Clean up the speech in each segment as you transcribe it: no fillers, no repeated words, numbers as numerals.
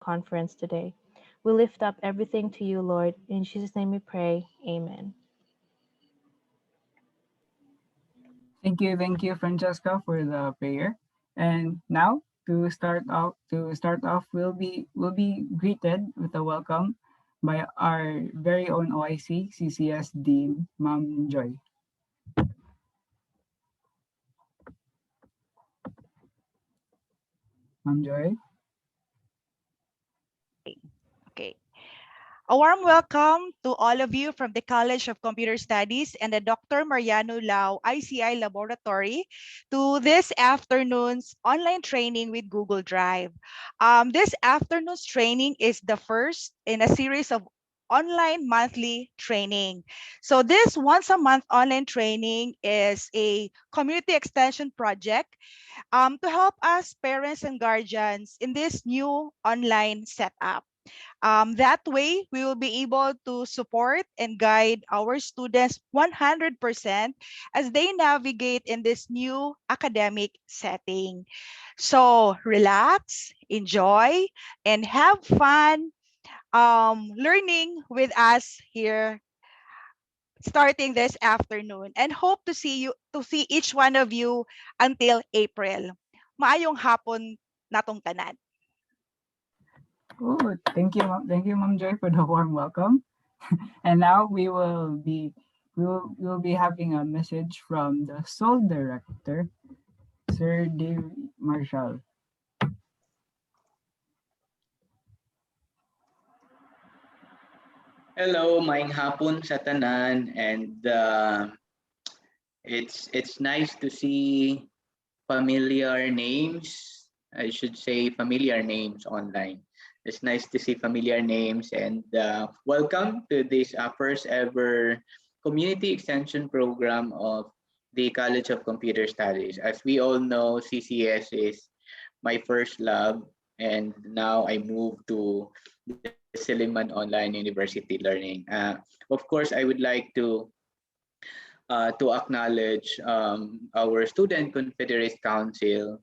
conference today. We lift up everything to you, Lord. In Jesus' name we pray. Amen. Thank you, Francesca, for the prayer. And now to start off, we'll be greeted with a welcome by our very own OIC CCS Dean, Ma'am Joy. Ma'am Joy. Okay. A warm welcome to all of you from the College of Computer Studies and the Dr. Mariano Lau ICI Laboratory to this afternoon's online training with Google Drive. This afternoon's training is the first in a series of online monthly training. So this once a month online training is a community extension project to help us parents and guardians in this new online setup. That way, we will be able to support and guide our students 100% as they navigate in this new academic setting. So relax, enjoy, and have fun learning with us here starting this afternoon, and hope to see each one of you until April. Maayong hapon natong tanan. Oh, thank you, Ma'am Joy, for the warm welcome. And now we will be having a message from the sole director, Sir Dave Marshall. Hello, maing hapon sa tanan, and it's nice to see familiar names. I should say familiar names online. It's nice to see familiar names, and welcome to this first ever community extension program of the College of Computer Studies. As we all know, CCS is my first love, and now I move to the Silliman Online University Learning. Of course, I would like to acknowledge our Student Confederate Council,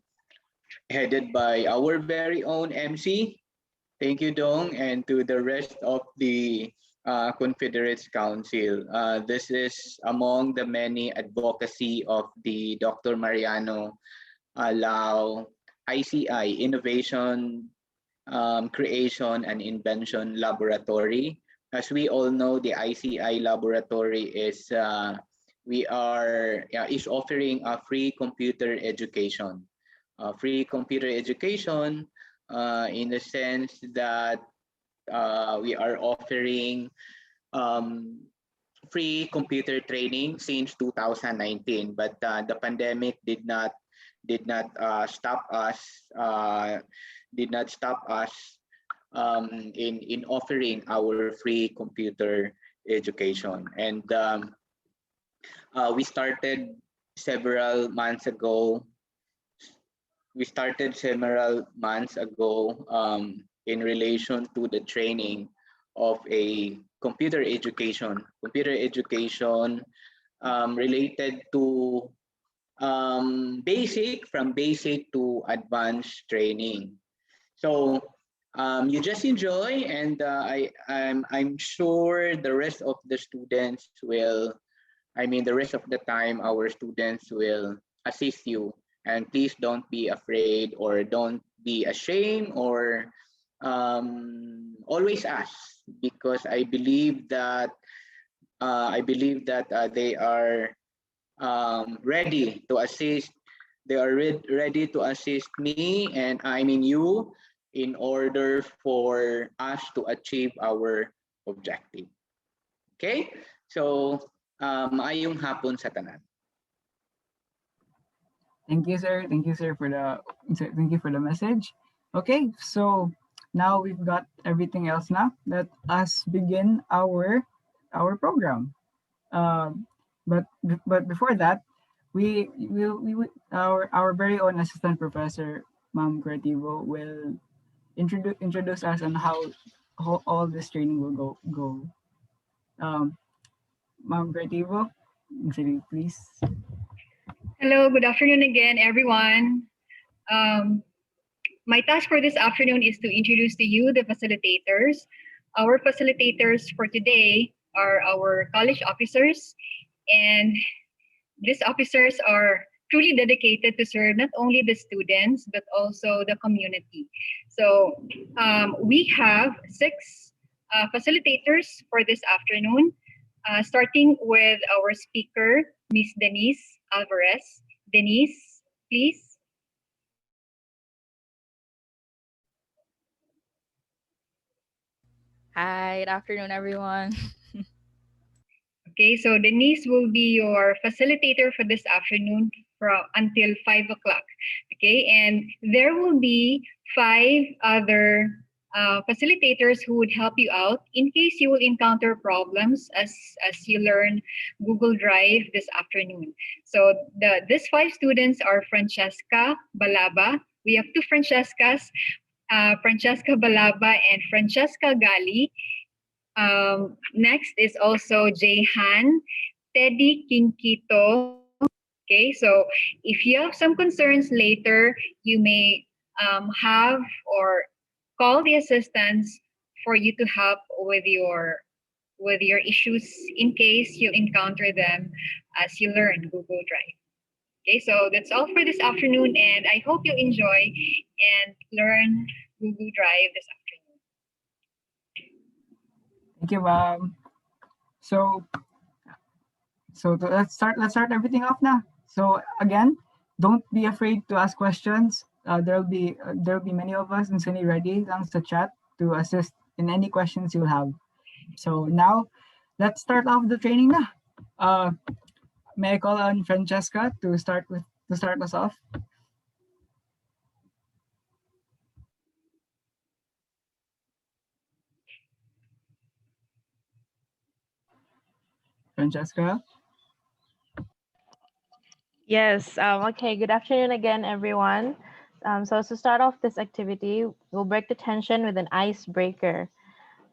headed by our very own MC. Thank you, Dong, and to the rest of the Confederates Council. This is among the many advocacy of the Dr. Mariano Lau ICI, Innovation, Creation, and Invention Laboratory. As we all know, the ICI laboratory is offering a free computer education. Free computer education in the sense that we are offering um, free computer training since 2019, but the pandemic stop us did not stop us in offering our free computer education. And we started several months ago. We started several months ago in relation to the training of a computer education related to basic to advanced training. So you just enjoy, and I'm sure the rest of the students will. I mean, the rest of the time, our students will assist you. And please don't be afraid, or don't be ashamed, or always ask, because I believe that they are ready to assist. They are ready to assist me, and I mean you, in order for us to achieve our objective. Okay? So, maayong hapon sa tanan. Thank you, sir. Thank you for the message. Okay, so now we've got everything else now. Let us begin our program. Um, but before that, our very own assistant professor, Ma'am Creativo, will introduce us on how all this training will go. Um, Ma'am Creativo, please. Hello, good afternoon again, everyone. Um, My task for this afternoon is to introduce to you the facilitators. Our facilitators for today are our college officers, and these officers are truly dedicated to serve not only the students but also the community. So we have six facilitators for this afternoon, starting with our speaker, Miss Denise Alvarez. Denise, please. Hi, good afternoon, everyone. Okay, so Denise will be your facilitator for this afternoon from until 5 o'clock. Okay, and there will be five other facilitators who would help you out in case you will encounter problems as you learn Google Drive this afternoon. So these five students are Francesca Balaba. We have two Francescas, Francesca Balaba and Francesca Gali. Next is also Jayhan, Teddy Kinkito. Okay, so if you have some concerns later, you may have or call the assistants for you to help with your issues in case you encounter them as you learn Google Drive. Okay, so that's all for this afternoon, and I hope you enjoy and learn Google Drive this afternoon. Thank you, ma'am. So, let's start everything off now. So again, don't be afraid to ask questions. There'll be many of us in Sunny ready lang sa chat to assist in any questions you'll have. So now, let's start off the training na. May I call on Francesca to start us off? Francesca. Yes. Okay. Good afternoon again, everyone. So to start off this activity, we'll break the tension with an icebreaker.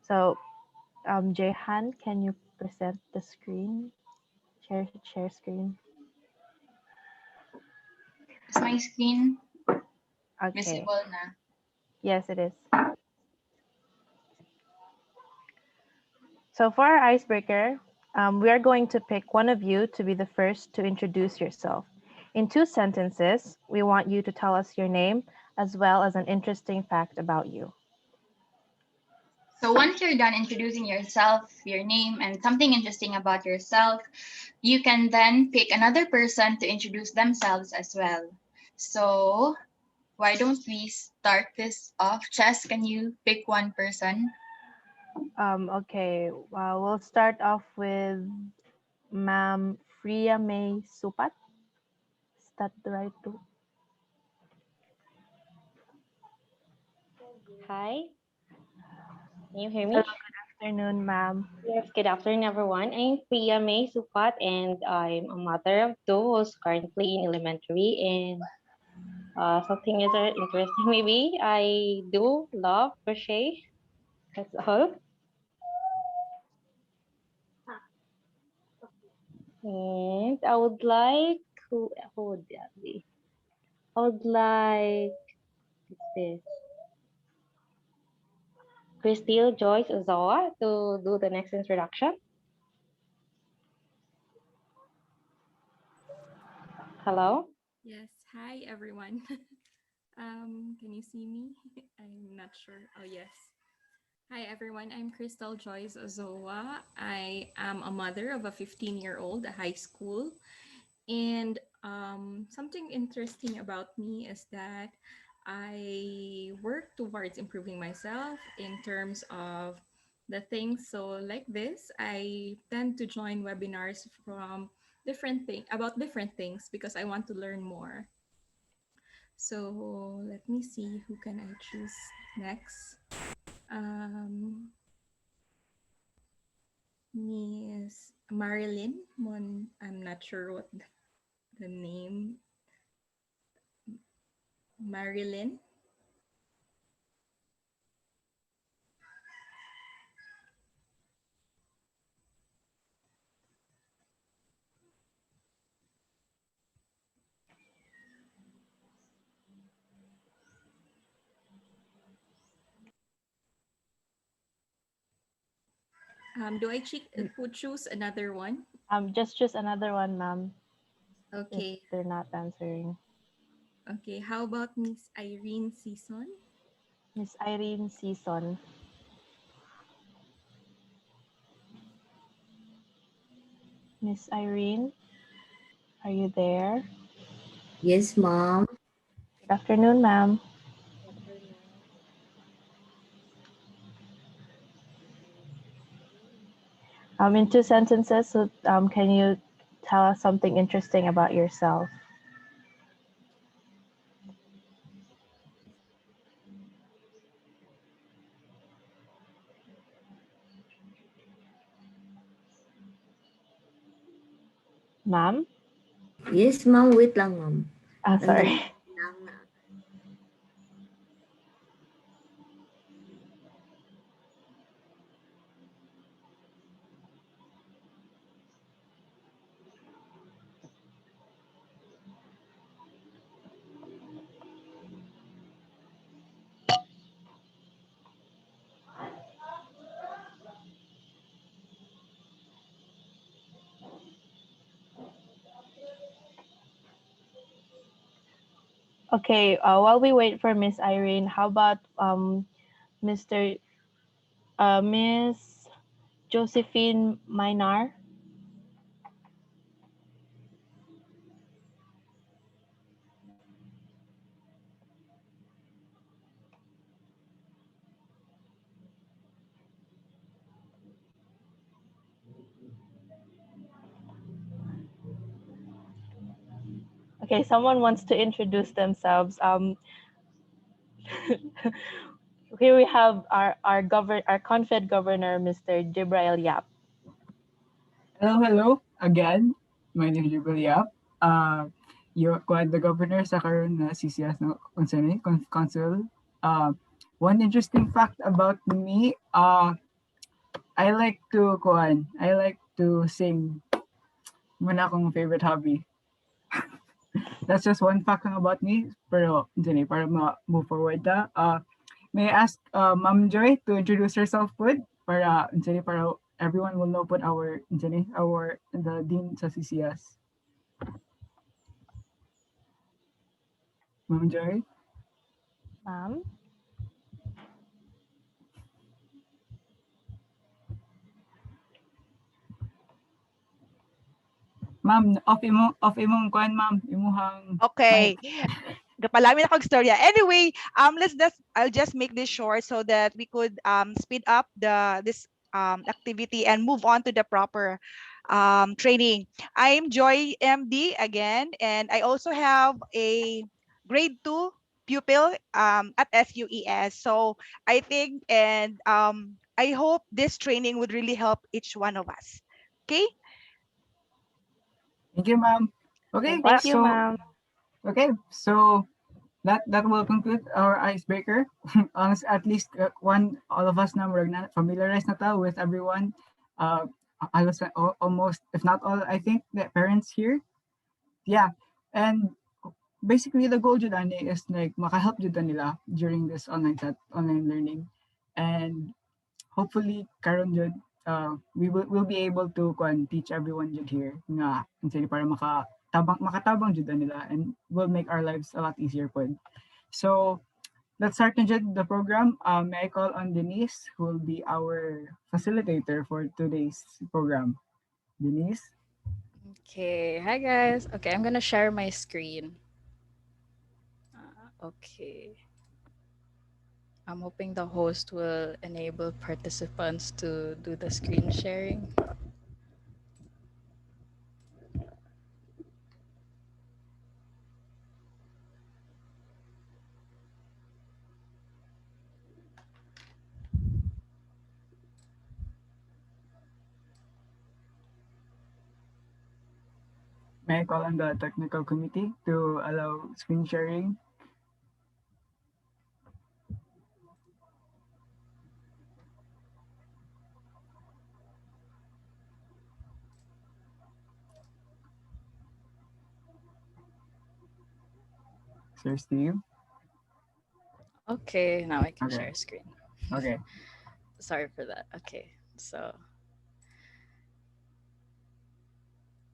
So, Jehan, can you present the screen? Share screen. Is my screen Okay. visible na? Yes, it is. So for our icebreaker, we are going to pick one of you to be the first to introduce yourself. In 2 sentences, we want you to tell us your name as well as an interesting fact about you. So once you're done introducing yourself, your name, and something interesting about yourself, you can then pick another person to introduce themselves as well. So why don't we start this off? Chess, can you pick one person? Okay, we'll start off with Ma'am Freya May Supat. Is that the right too? Hi, can you hear Hello, me? good afternoon, ma'am. Yes, good afternoon, everyone. I'm Priya May Supat, and I'm a mother of two who's currently in elementary. And something is interesting, maybe I do love crochet. That's all. And I would like who would that be? I would like what's this Christine Joyce Ozawa to do the next introduction. Hello. Yes, hi everyone. Can you see me? I'm not sure. Oh, yes. Hi everyone, I'm Crystal Joyce Ozoa. I am a mother of a 15-year-old at high school. And something interesting about me is that I work towards improving myself in terms of the things. So like this, I tend to join webinars from different things because I want to learn more. So let me see who can I choose next. Um, Miss Marilyn Mon. I'm not sure what the name. Marilyn. Do I who choose another one? Just choose another one, ma'am, if Okay. they're not answering. Okay. How about Miss Irene Season? Miss Irene Season. Miss Irene, are you there? Yes, ma'am. Good afternoon, ma'am. In two sentences, so, can you tell us something interesting about yourself? Ma'am? Yes, ma'am. Wait lang, ma'am. Sorry. Nandun lang na. Okay, while we wait for Miss Irene, how about Mr. Miss Josephine Minar? Okay, someone wants to introduce themselves. Here we have our confed governor, Mr. Jibrail Yap. Hello again. My name is Jubilee. Yung kuan the governor sa karon na CCS no council. One interesting fact about me, I like to sing. Muna akong favorite hobby. That's just one fact lang about me. Pero dyan para move forward ta. May I ask Ma'am Joy to introduce herself pod para everyone will know pod our the dean sa CCS. Ma'am Joy? Ma'am? Ma'am, off imong kuan ma'am, imuhang Okay. mic. Gapalamin ako istorya. Anyway, I'll just make this short so that we could speed up this activity and move on to the proper training. I'm Joy MD again, and I also have a grade 2 pupil at SUES. So I think and I hope this training would really help each one of us. Okay? Thank you, ma'am. Okay, Okay, thank you, so ma'am. that will conclude our icebreaker. At least one all of us now we're na familiarized na ta with everyone. I was almost if not all I think the parents here. Yeah. And basically the goal jud ani is like makahelp jud ta nila during this online learning. And hopefully karon jud we'll be able to teach everyone jud here nga unsay para makatabang jud ta nila and will make our lives a lot easier pod. So let's start na jud the program. May I call on Denise who will be our facilitator for today's program. Denise? Okay, hi guys. Okay, I'm gonna share my screen. Okay. I'm hoping the host will enable participants to do the screen sharing. May I call on the technical committee to allow screen sharing? Sir Steve? Okay, now I can Okay. share screen. Okay. Sorry for that. Okay, so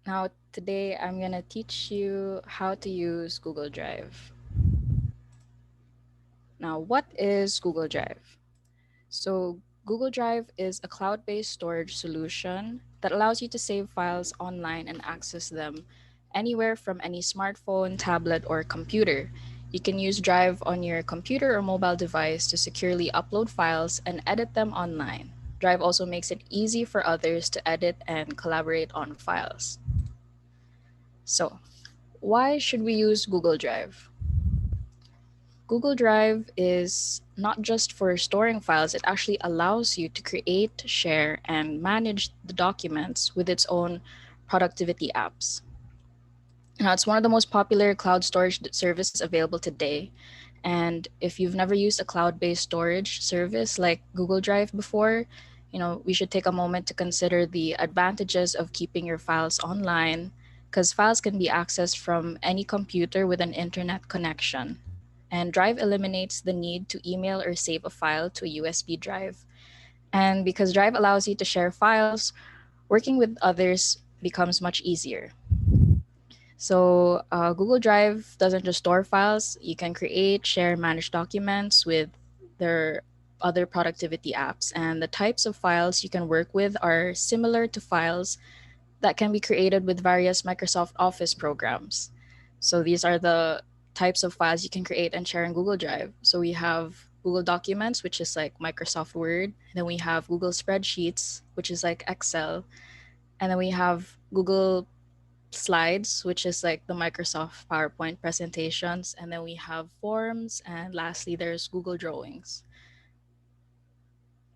Now, today I'm going to teach you how to use Google Drive. Now, what is Google Drive? So, Google Drive is a cloud based storage solution that allows you to save files online and access them anywhere from any smartphone, tablet, or computer. You can use Drive on your computer or mobile device to securely upload files and edit them online. Drive also makes it easy for others to edit and collaborate on files. So, why should we use Google Drive? Google Drive is not just for storing files, it actually allows you to create, share, and manage the documents with its own productivity apps. Now, it's one of the most popular cloud storage services available today. And if you've never used a cloud based storage service like Google Drive before, we should take a moment to consider the advantages of keeping your files online because files can be accessed from any computer with an internet connection. And Drive eliminates the need to email or save a file to a USB drive. And because Drive allows you to share files, working with others becomes much easier. So, Google Drive doesn't just store files, you can create, share, manage documents with their other productivity apps. And the types of files you can work with are similar to files that can be created with various Microsoft Office programs. So, these are the types of files you can create and share in Google Drive. So, we have Google Documents, which is like Microsoft Word. Then we have Google Spreadsheets, which is like Excel. And then we have Google Slides, which is like the Microsoft PowerPoint presentations. And then we have Forms. And lastly, there's Google Drawings.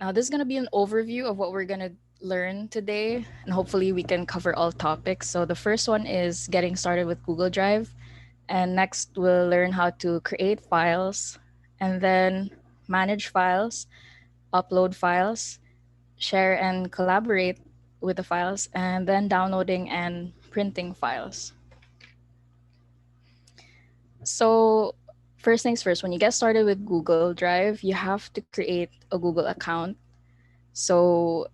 Now, this is going to be an overview of what we're going to learn today. And hopefully, we can cover all topics. So, the first one is getting started with Google Drive. And next, we'll learn how to create files and then manage files, upload files, share and collaborate with the files, and then downloading and printing files. So, first things first, when you get started with Google Drive, you have to create a Google account. So,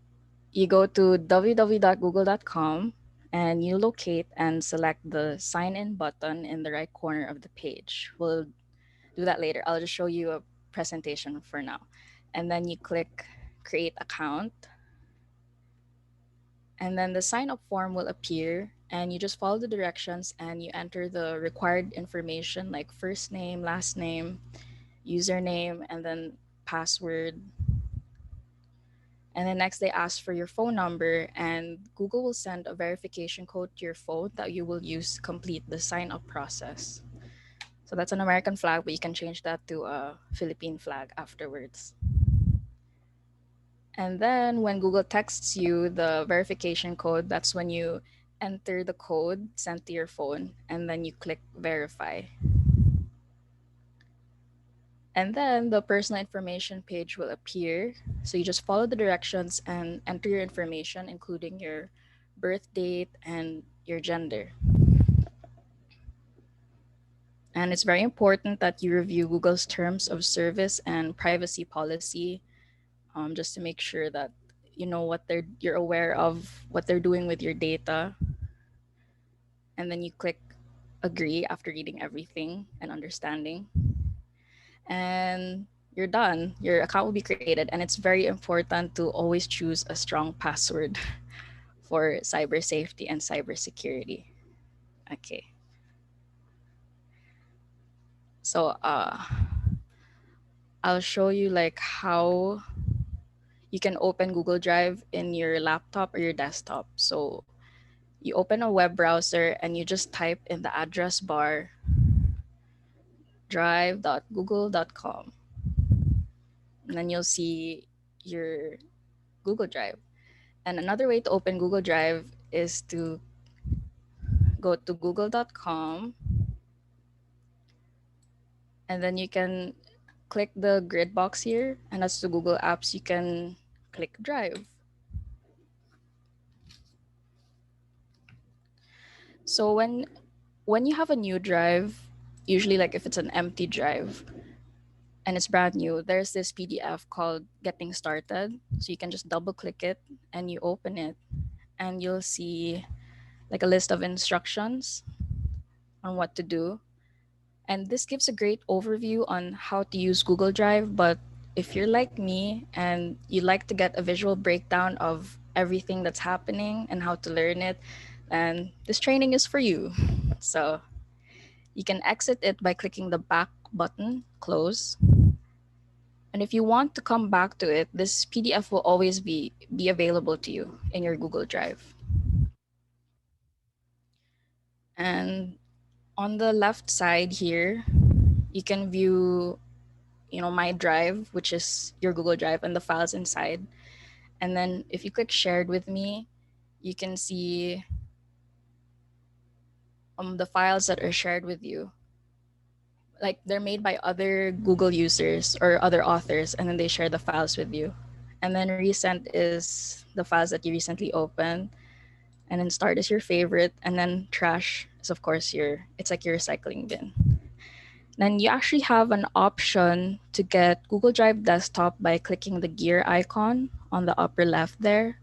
you go to www.google.com and you locate and select the sign in button in the right corner of the page. We'll do that later. I'll just show you a presentation for now. And then you click create account. And then the sign up form will appear and you just follow the directions and you enter the required information like first name, last name, username, and then password. And then next they ask for your phone number and Google will send a verification code to your phone that you will use to complete the sign up process. So that's an American flag, but you can change that to a Philippine flag afterwards. And then when Google texts you the verification code, that's when you enter the code sent to your phone and then you click verify. And then the personal information page will appear. So you just follow the directions and enter your information, including your birth date and your gender. And it's very important that you review Google's terms of service and privacy policy, just to make sure that you know you're aware of what they're doing with your data. And then you click agree after reading everything and understanding. And you're done. Your account will be created. And it's very important to always choose a strong password for cyber safety and cyber security. Okay. So I'll show you like how you can open Google Drive in your laptop or your desktop. So you open a web browser and you just type in the address bar drive.google.com. And then you'll see your Google Drive. And another way to open Google Drive is to go to google.com and then you can click the grid box here and that's the Google Apps. You can click Drive. So when you have a new drive, usually like if it's an empty drive and it's brand new, there's this PDF called Getting Started. So you can just double click it and you open it and you'll see like a list of instructions on what to do. And this gives a great overview on how to use Google Drive. But if you're like me and you like to get a visual breakdown of everything that's happening and how to learn it, then this training is for you. So you can exit it by clicking the back button, close. And if you want to come back to it, this PDF will always be available to you in your Google Drive. And on the left side here, you can view, my drive, which is your Google Drive, and the files inside. And then if you click shared with me, you can see the files that are shared with you. Like they're made by other Google users or other authors, and then they share the files with you. And then recent is the files that you recently opened. And then start is your favorite, and then trash is of course it's like your recycling bin. Then you actually have an option to get Google Drive Desktop by clicking the gear icon on the upper left there.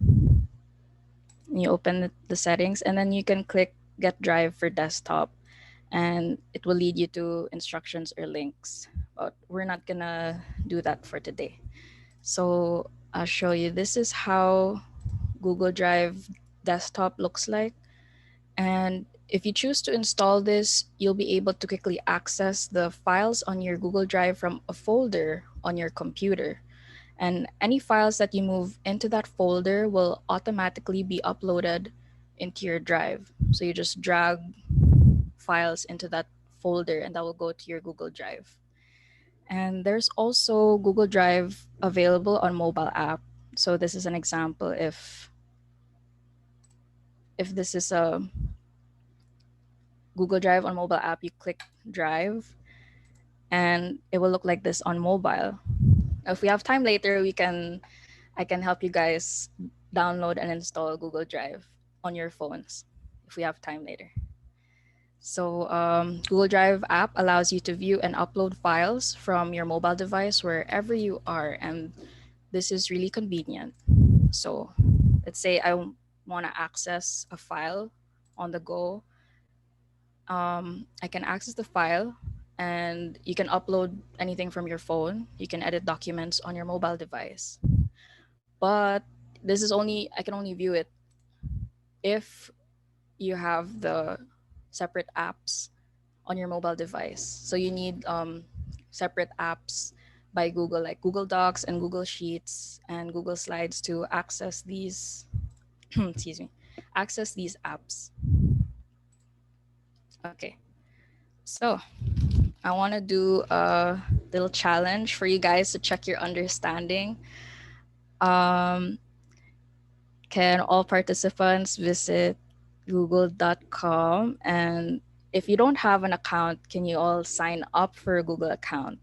And you open the settings, and then you can click Get Drive for Desktop, and it will lead you to instructions or links. But we're not gonna do that for today. So I'll show you. This is how Google Drive Desktop looks like. And if you choose to install this, you'll be able to quickly access the files on your Google Drive from a folder on your computer. And any files that you move into that folder will automatically be uploaded into your drive. So you just drag files into that folder and that will go to your Google Drive. And there's also Google Drive available on mobile app. So this is an example. If this is a Google Drive on mobile app, you click Drive and it will look like this on mobile. If we have time later, I can help you guys download and install Google Drive on your phones if we have time later. So Google Drive app allows you to view and upload files from your mobile device wherever you are, and this is really convenient. So let's say I want to access a file on the go. I can access the file, and you can upload anything from your phone. You can edit documents on your mobile device. But this is only, I can only view it if you have the separate apps on your mobile device. So you need separate apps by Google, like Google Docs and Google Sheets and Google Slides to access these, excuse me, access these apps. Okay, so I want to do a little challenge for you guys to check your understanding. Um, can all participants visit google.com, and if you don't have an account, can you all sign up for a Google account?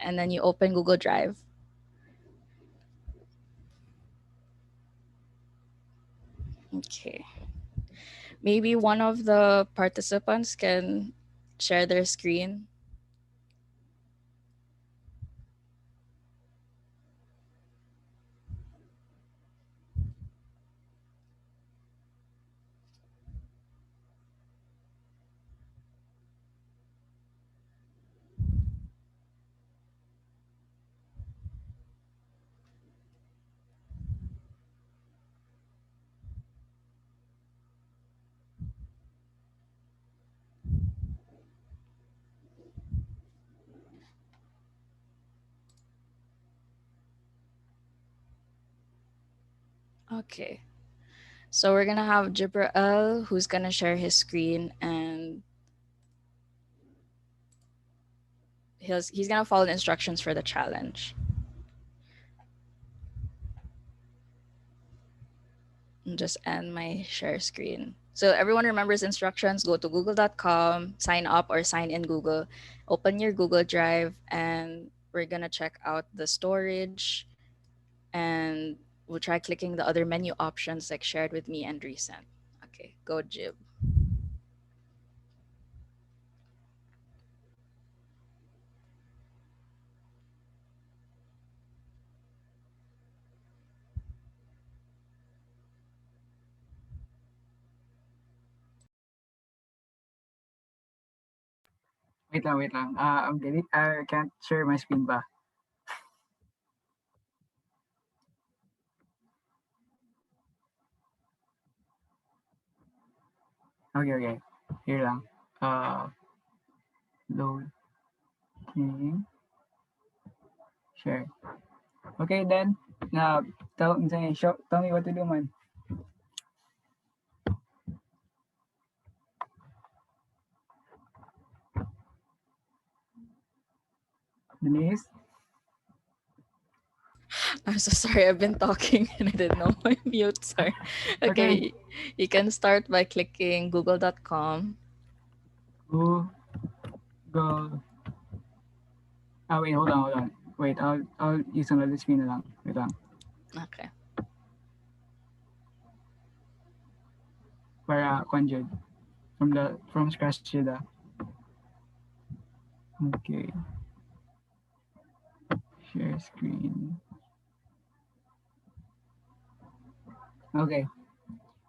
And then you open Google Drive. Okay. Maybe one of the participants can share their screen. Okay. So we're gonna have Jibrael who's gonna share his screen, and he's gonna follow the instructions for the challenge. And just end my share screen. So everyone remembers instructions. Go to google.com, sign up or sign in Google, open your Google Drive, and we're gonna check out the storage, and we'll try clicking the other menu options like shared with me and recent. Okay, go Jib. Wait lang. I'm getting, I can't share my screen ba? Okay. Here lang. Load. Okay. Share. Okay, then. Tell me what to do, man. Denise? I'm so sorry. I've been talking and I didn't know my mute. Sorry. Okay. Okay. You can start by clicking google.com. Google. Wait, hold on. Wait, I'll use another screen na lang. Wait lang. Okay. Para conjure. From scratch siya. Okay. Share screen. Okay.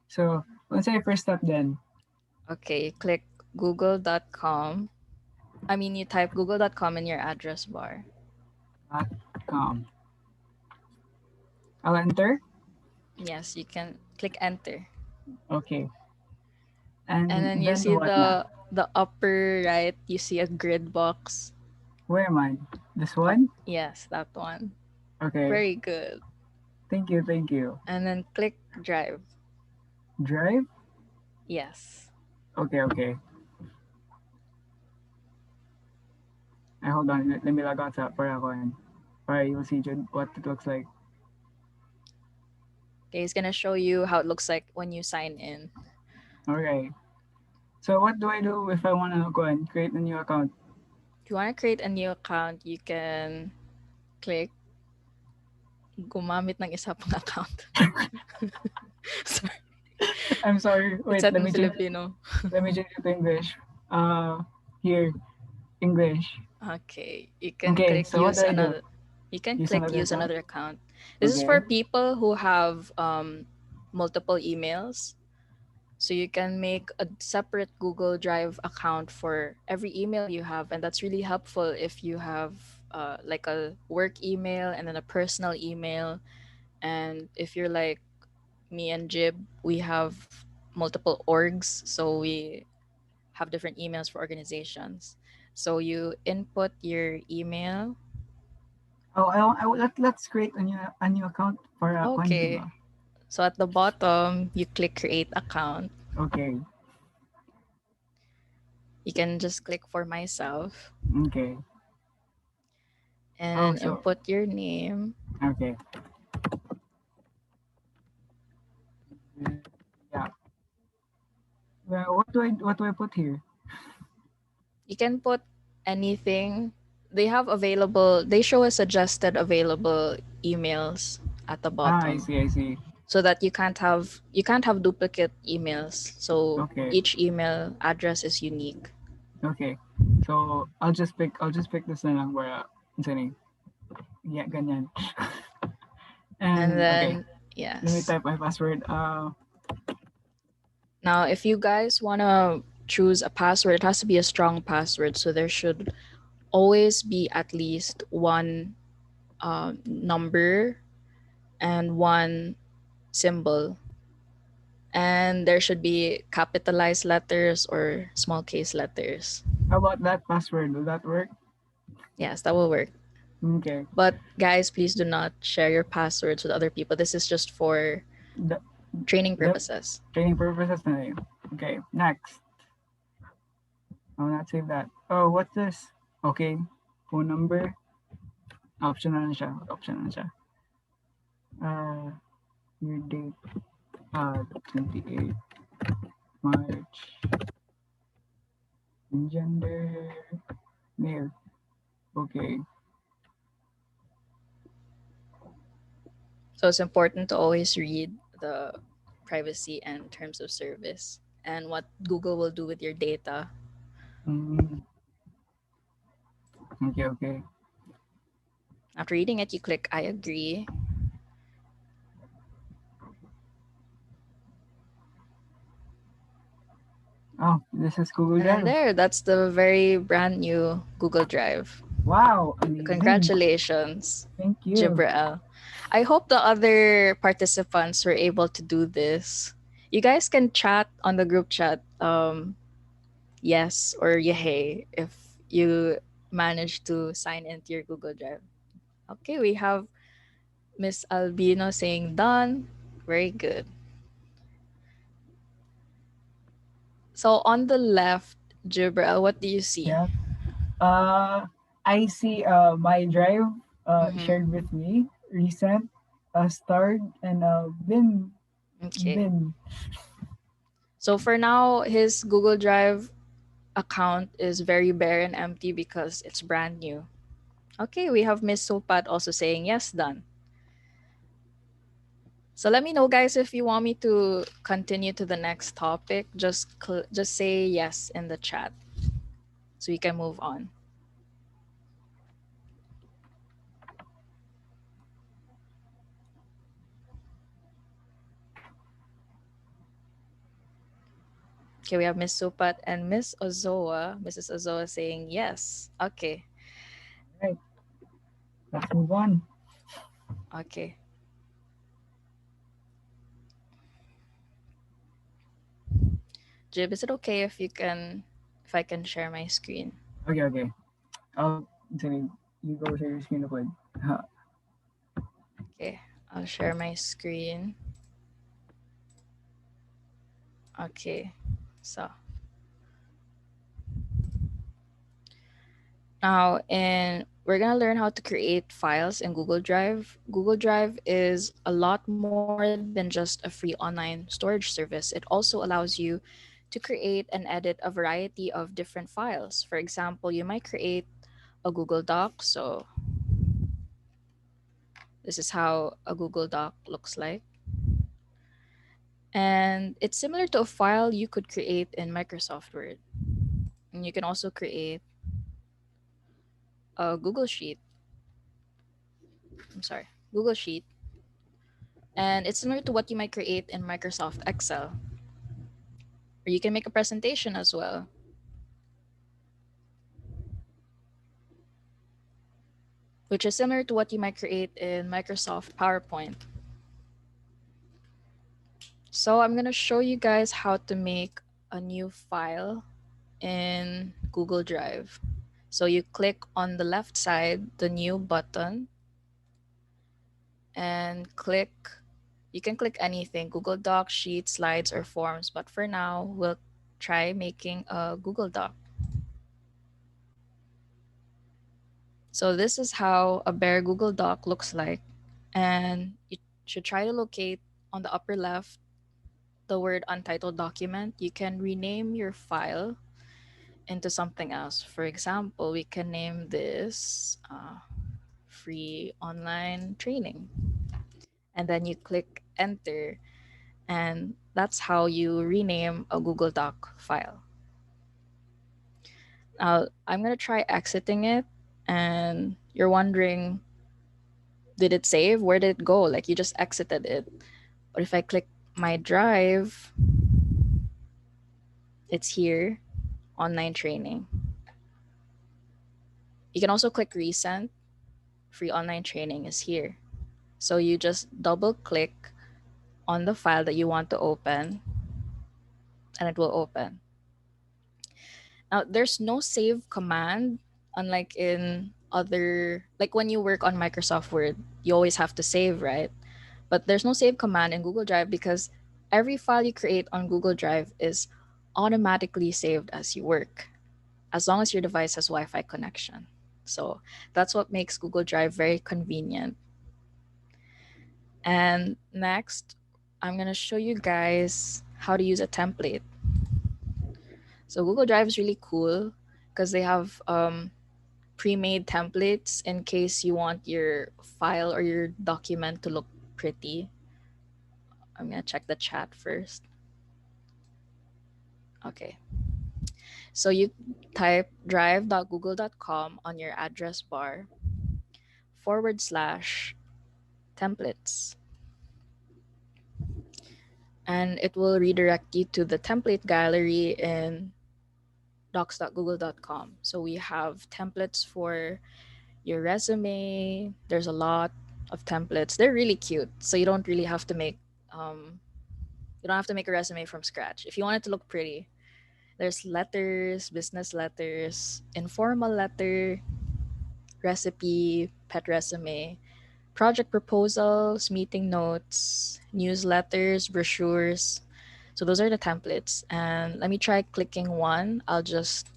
So, what's your first step then? Okay. Click google.com. I mean, you type google.com in your address bar. .com. I'll enter. Yes, you can click enter. Okay. And then you then see what na? the upper right, you see a grid box. Where am I? This one? Yes, that one. Okay. Very good. Thank you. And then click drive. Drive? Yes. Okay. Hold on. Let me log out para you'll see what it looks like. Okay, it's gonna show you how it looks like when you sign in. Okay. So what do I do if I want to go and create a new account? If you want to create a new account, you can click gumamit ng isa pang account. Sorry. I'm sorry. It's Wait, set let in me change. Filipino. Let me change it to English. Here, English. Okay, you can Okay. click So what use do I do? another. You can Use click another use account? another account. This is for Okay. people who have multiple emails. So you can make a separate Google Drive account for every email you have, and that's really helpful if you have like a work email and then a personal email. And if you're like me and Jib, we have multiple orgs, so we have different emails for organizations. So you input your email. Oh, let's create a new account for Conji Okay. ba? So at the bottom, you click create account. Okay. You can just click for myself Okay. and So input your name. okay. Yeah. Well, what do I put here? You can put anything. They have available, they show a suggested available emails at the I bottom see. so that you can't have duplicate emails. So Okay. each email address is unique. Okay. So I'll just pick this na lang para sini. Yeah, ganyan. And Okay. then Let me yes. type my password. Now if you guys want to choose a password, it has to be a strong password. So there should always be at least one number and one symbol, and there should be capitalized letters or small case letters. How about that password? Will that work? Yes, that will work. Okay. But guys, please do not share your passwords with other people. This is just for The, training the purposes. training purposes na yun. Okay. Next. I'll not save that. Oh, what's this? Okay. Phone number. Optional na siya. Your date. 28 March. Gender. Male. Okay. So it's important to always read the privacy and terms of service and what Google will do with your data. Okay. After reading it, you click I agree. Oh, this is Google And then Drive. there, that's the very brand new Google Drive. Wow, amazing. Congratulations, Thank you. Jibrael. I hope the other participants were able to do this. You guys can chat on the group chat, yes or yay, if you manage to sign into your Google Drive. Okay, we have Miss Albino saying done. Very good. So on the left, Jibrael, what do you see? Yeah. I see my drive Mm-hmm. shared with me, recent, starred, and Okay. bin. So for now, his Google Drive account is very bare and empty because it's brand new. Okay, we have Miss Sopat also saying yes, done. So let me know, guys, if you want me to continue to the next topic. Just say yes in the chat so we can move on. Okay, we have Miss Sopat and Miss Ozoa. Mrs. Ozoa saying yes. Okay, Right. Let's move on. okay. Jib, is it okay if I can share my screen? Okay, okay. Sorry, you go share your screen real quick. Okay, I'll share my screen. Okay, so now and we're gonna learn how to create files in Google Drive. Google Drive is a lot more than just a free online storage service. It also allows you to create and edit a variety of different files. For example, you might create a Google Doc. So this is how a Google Doc looks like. And it's similar to a file you could create in Microsoft Word. And you can also create a Google Sheet. I'm sorry, Google Sheet. And it's similar to what you might create in Microsoft Excel. Or you can make a presentation as well, which is similar to what you might create in Microsoft PowerPoint. So I'm going to show you guys how to make a new file in Google Drive. So you click on the left side, the new button, and you can click anything, Google Docs, Sheets, Slides, or Forms. But for now, we'll try making a Google Doc. So this is how a bare Google Doc looks like. And you should try to locate on the upper left the word untitled document. You can rename your file into something else. For example, we can name this free online training. And then you click enter, and that's how you rename a Google Doc file. Now, I'm going to try exiting it, and you're wondering, did it save? Where did it go? Like you just exited it. But if I click my drive, it's here, online training. You can also click resend. Free online training is here. So you just double click on the file that you want to open, and it will open. Now, there's no save command, unlike in other, like when you work on Microsoft Word, you always have to save, right? But there's no save command in Google Drive because every file you create on Google Drive is automatically saved as you work, as long as your device has Wi Fi connection. So that's what makes Google Drive very convenient. And next, I'm going to show you guys how to use a template. So Google Drive is really cool because they have pre-made templates in case you want your file or your document to look pretty. I'm going to check the chat first. Okay. So you type drive.google.com on your address bar /templates. and it will redirect you to the template gallery in docs.google.com. So we have templates for your resume. There's a lot of templates. They're really cute. So um, you don't have to make a resume from scratch. If you want it to look pretty, there's letters, business letters, informal letter, recipe, pet resume, project proposals, meeting notes, newsletters, brochures. So those are the templates. And let me try clicking one. I'll just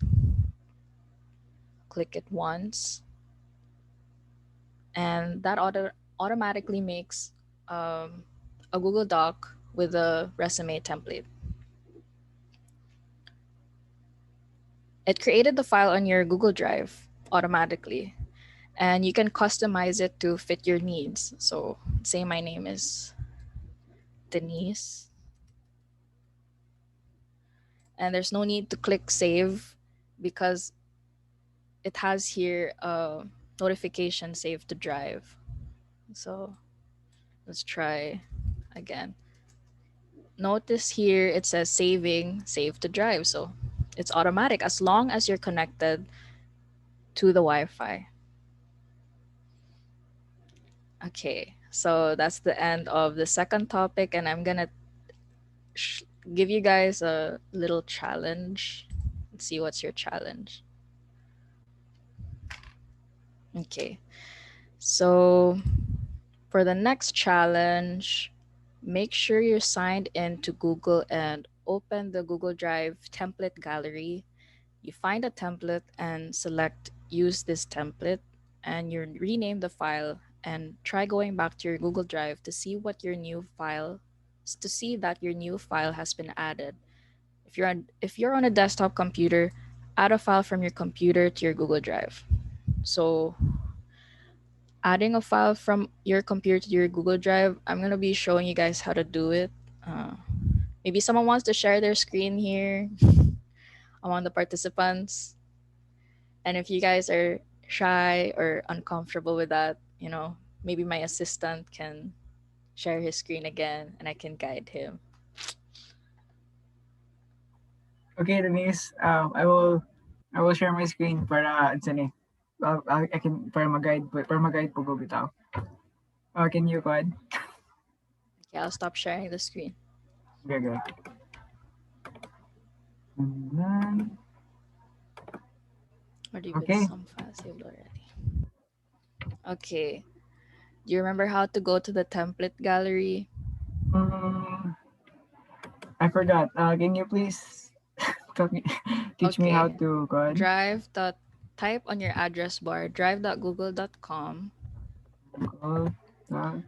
click it once, and that automatically makes a Google Doc with a resume template. It created the file on your Google Drive automatically, and you can customize it to fit your needs. So say my name is Denise, and there's no need to click save because it has here a notification save to drive. So let's try again. Notice here it says save to drive. So it's automatic as long as you're connected to the Wi-Fi. Okay, so that's the end of the second topic, and I'm gonna give you guys a little challenge. Let's see what's your challenge. Okay, so for the next challenge, make sure you're signed in to Google and open the Google Drive template gallery. You find a template and select use this template, and you rename the file and try going back to your Google Drive to see what your new file to see that your new file has been added. If you're on a desktop computer, add a file from your computer to your Google Drive. So adding a file from your computer to your Google Drive, I'm going to be showing you guys how to do it. Maybe someone wants to share their screen here among the participants. And if you guys are shy or uncomfortable with that, maybe my assistant can share his screen again and I can guide him. Okay, Denise. I will share my screen para ano I can para mag-guide po ko bitaw. Can you go ahead? Okay, I'll stop sharing the screen. Okay. And then, Or do you okay. some files saved already? Okay. Do you remember how to go to the template gallery? I forgot. Can you please teach me how to go ahead? Type on your address bar drive.google.com Google.com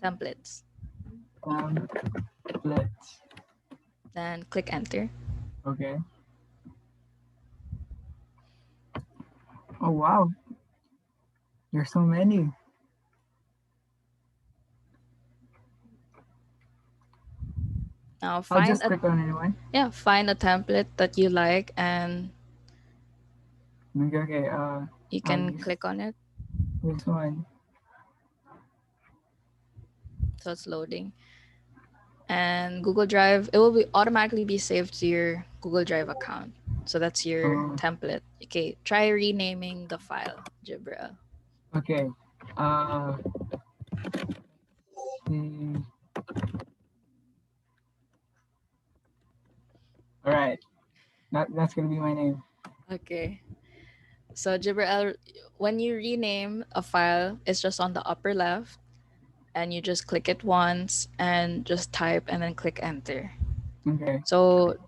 /templates. templates. Then click enter. Okay. Oh wow. There's so many. Now I'll just click on anyone. Yeah, find a template that you like and Okay. you can click on it. This one. So it's loading. And Google Drive, it will automatically be saved to your Google Drive account. So that's your template. Okay, try renaming the file, Jibril. Okay. All right. That's gonna be my name. Okay. So Jibril, when you rename a file, it's just on the upper left, and you just click it once and just type and then click enter. Okay. So,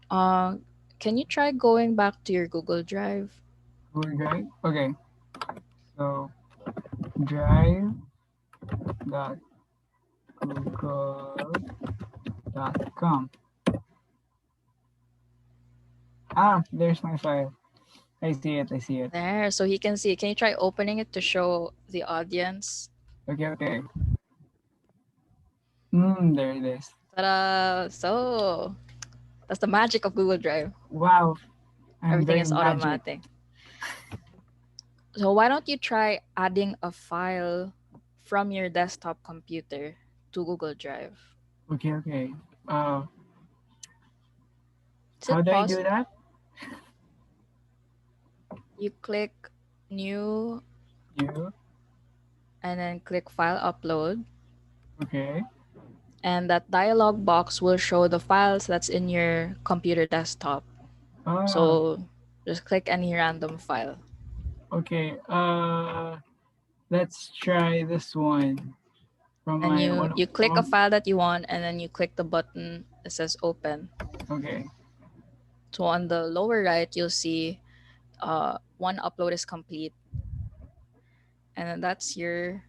can you try going back to your Google Drive? Google Drive. Okay. So drive.google.com. There's my file. I see it. There, so he can see. Can you try opening it to show the audience? Okay. There it is. Ta-da! So, that's the magic of Google Drive. Wow. Everything is automatic. So why don't you try adding a file from your desktop computer to Google Drive. Okay, okay. Uh, Is how it do I do possible? that? You click new You. and then click file upload, Okay. and that dialog box will show the files that's in your computer desktop. Ah, So just click any random file. okay. Let's try this one from And my you one. you click a file that you want, and then you click the button that says open. Okay. So on the lower right, you'll see one upload is complete, and then that's your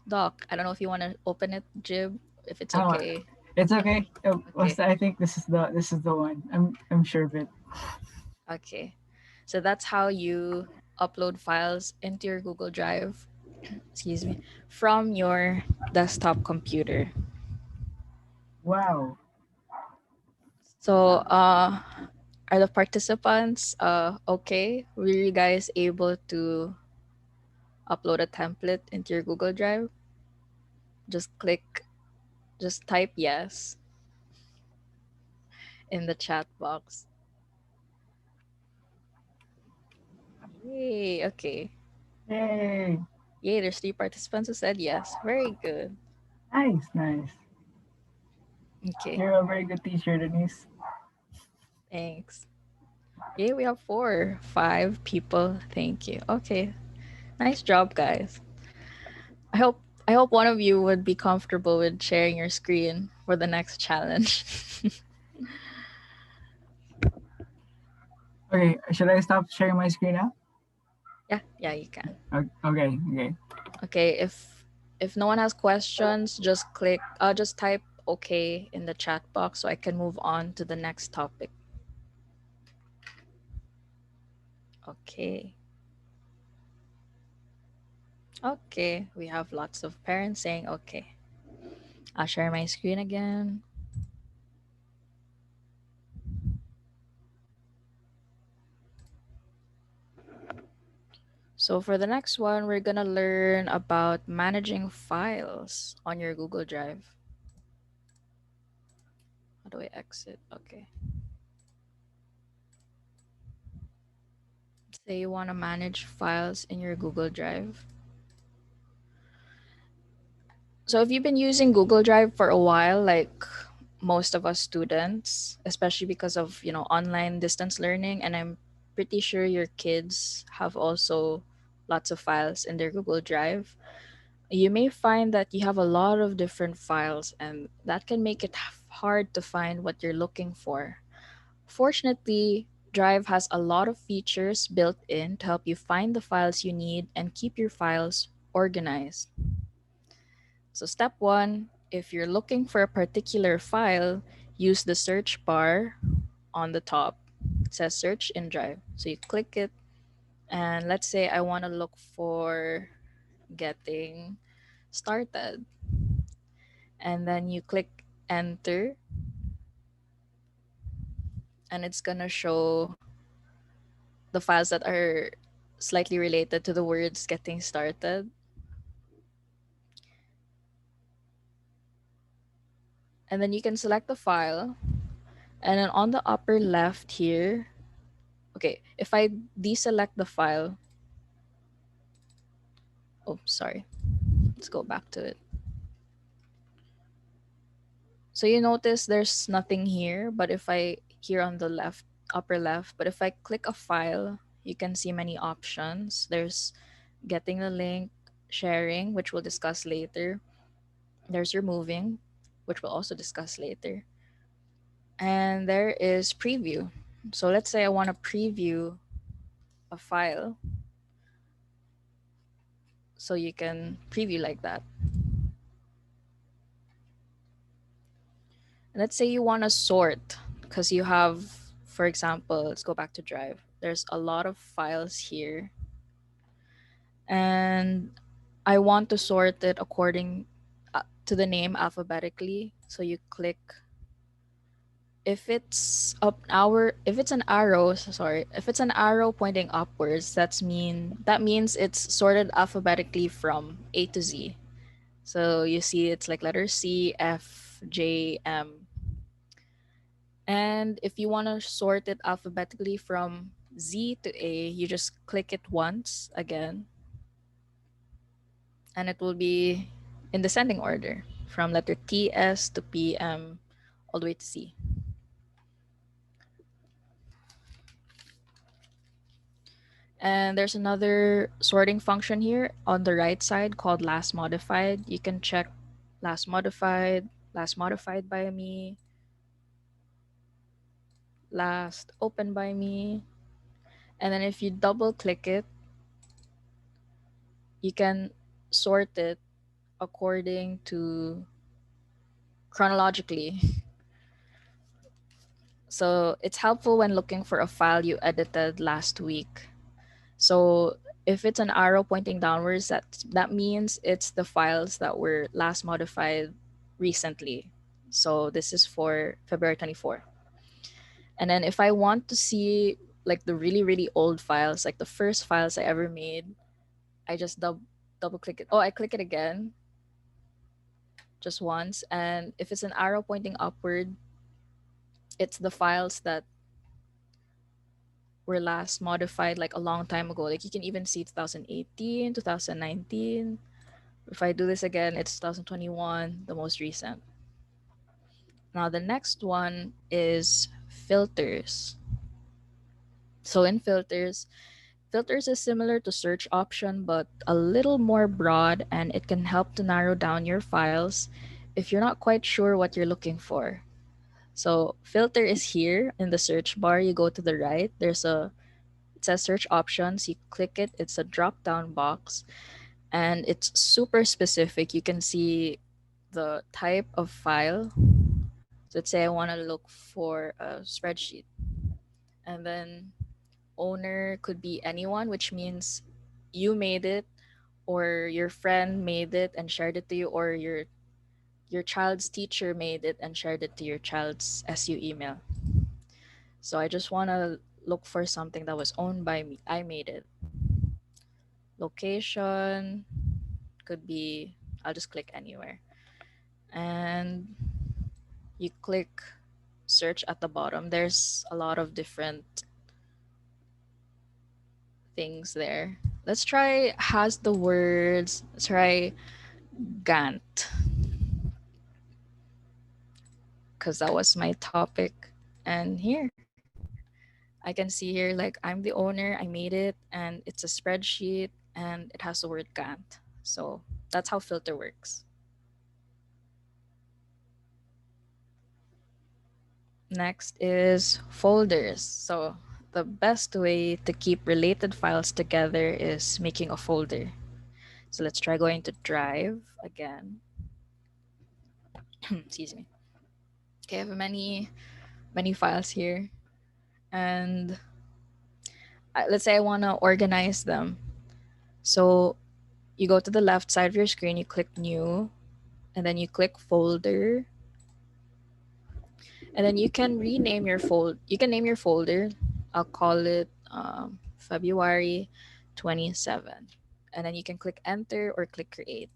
doc. I don't know if you want to open it, Jib, if it's Oh, okay. it's okay. Okay. I think this is the one. I'm sure of it. Okay. So that's how you upload files into your Google Drive, excuse me, from your desktop computer. Wow. So are the participants okay? Were you guys able to upload a template into your Google Drive? Just click, just type yes in the chat box. Yay, okay. Yay. Yay, there's 3 participants who said yes. Very good. Nice, nice. Okay, You're a very good teacher, Denise. thanks. Yay, we have 5 people. Thank you. Okay, nice job, guys. I hope I hope one of you would be comfortable with sharing your screen for the next challenge. Okay, should I stop sharing my screen now? Yeah, you can. Okay, okay. Okay, if no one has questions, just type okay in the chat box so I can move on to the next topic. Okay. Okay, we have lots of parents saying okay. I'll share my screen again. So for the next one, we're gonna learn about managing files on your Google Drive. How do I exit? Okay. Say you want to manage files in your Google Drive. So if you've been using Google Drive for a while, like most of us students, especially because of, online distance learning, and I'm pretty sure your kids have also lots of files in their Google Drive, you may find that you have a lot of different files, and that can make it hard to find what you're looking for. Fortunately, Drive has a lot of features built in to help you find the files you need and keep your files organized. So, step one, if you're looking for a particular file, use the search bar on the top. It says search in Drive. So, you click it, and let's say I want to look for getting started. And then you click enter, and it's going to show the files that are slightly related to the words getting started. And then you can select the file. And then on the upper left here, okay, if I deselect the file, oh, sorry, let's go back to it. So you notice there's nothing here, but if I, here on the left, upper left, but if I click a file, you can see many options. There's getting the link, sharing, which we'll discuss later. There's removing, which we'll also discuss later. And there is preview. So let's say I want to preview a file. So you can preview like that. Let's say you want to sort because you have, for example, let's go back to Drive. There's a lot of files here. And I want to sort it according to the name alphabetically. So you click, if it's an arrow, sorry, if it's an arrow pointing upwards, that means it's sorted alphabetically from A to Z. So you see it's like letter C, F, J, M. And if you want to sort it alphabetically from Z to A, you just click it once again, and it will be in descending order from letter T, S to P, M, all the way to C. And there's another sorting function here on the right side called last modified. You can check last modified by me, last opened by me. And then if you double click it, you can sort it according to chronologically. So it's helpful when looking for a file you edited last week. So if it's an arrow pointing downwards, that means it's the files that were last modified recently. So this is for February 24. And then if I want to see like the really, really old files, like the first files I ever made, I just double click it. Oh, I click it again just once. And if it's an arrow pointing upward, it's the files that were last modified like a long time ago. Like you can even see 2018, 2019. If I do this again, it's 2021, the most recent. Now the next one is filters. So in filters is similar to search option but a little more broad, and it can help to narrow down your files if you're not quite sure what you're looking for. So filter is here in the search bar. You go to the right, it says search options. You click it, it's a drop down box, and it's super specific. You can see the type of file. So let's say I want to look for a spreadsheet, and then owner could be anyone, which means you made it or your friend made it and shared it to you, or your child's teacher made it and shared it to your child's SU email. So I just want to look for something that was owned by me. I made it. Location could be, I'll just click anywhere. And you click search at the bottom. There's a lot of different things there. Let's try has the words. Let's try Gantt, because that was my topic. And here I can see here like I'm the owner, I made it, and it's a spreadsheet and it has the word Gantt. So that's how filter works. Next is folders. So the best way to keep related files together is making a folder. So let's try going to Drive again. Excuse me. Okay, I have many files here, and let's say I want to organize them. So you go to the left side of your screen, you click New, and then you click Folder, and then you can rename your You can name your folder. I'll call it February 27, and then you can click Enter or click Create.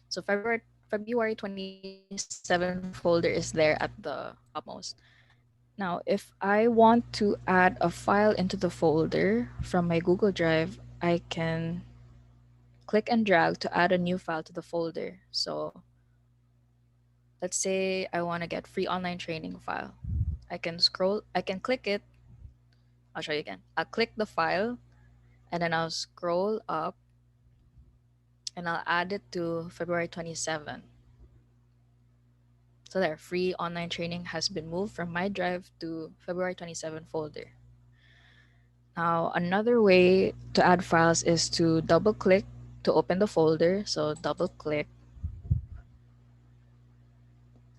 So February 27 folder is there at the upmost. Now, if I want to add a file into the folder from my Google Drive, I can click and drag to add a new file to the folder. So let's say I want to get free online training file. I can click it. I'll show you again. I'll click the file and then I'll scroll up and I'll add it to February 27. So there, free online training has been moved from my drive to February 27 folder. Now, another way to add files is to double click to open the folder. So double click.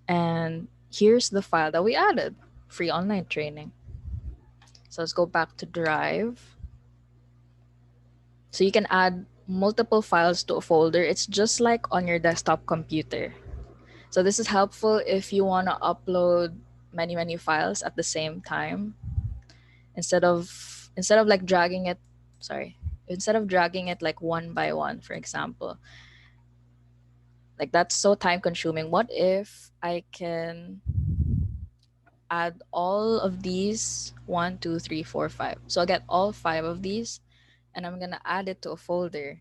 And here's the file that we added, free online training. So let's go back to Drive. So you can add multiple files to a folder. It's just like on your desktop computer. So this is helpful if you want to upload many files at the same time. Instead of like dragging it, sorry, instead of dragging it like one by one, for example, like that's so time consuming. What if I can add all of these, one, two, three, four, five. So I'll get all five of these and I'm gonna add it to a folder.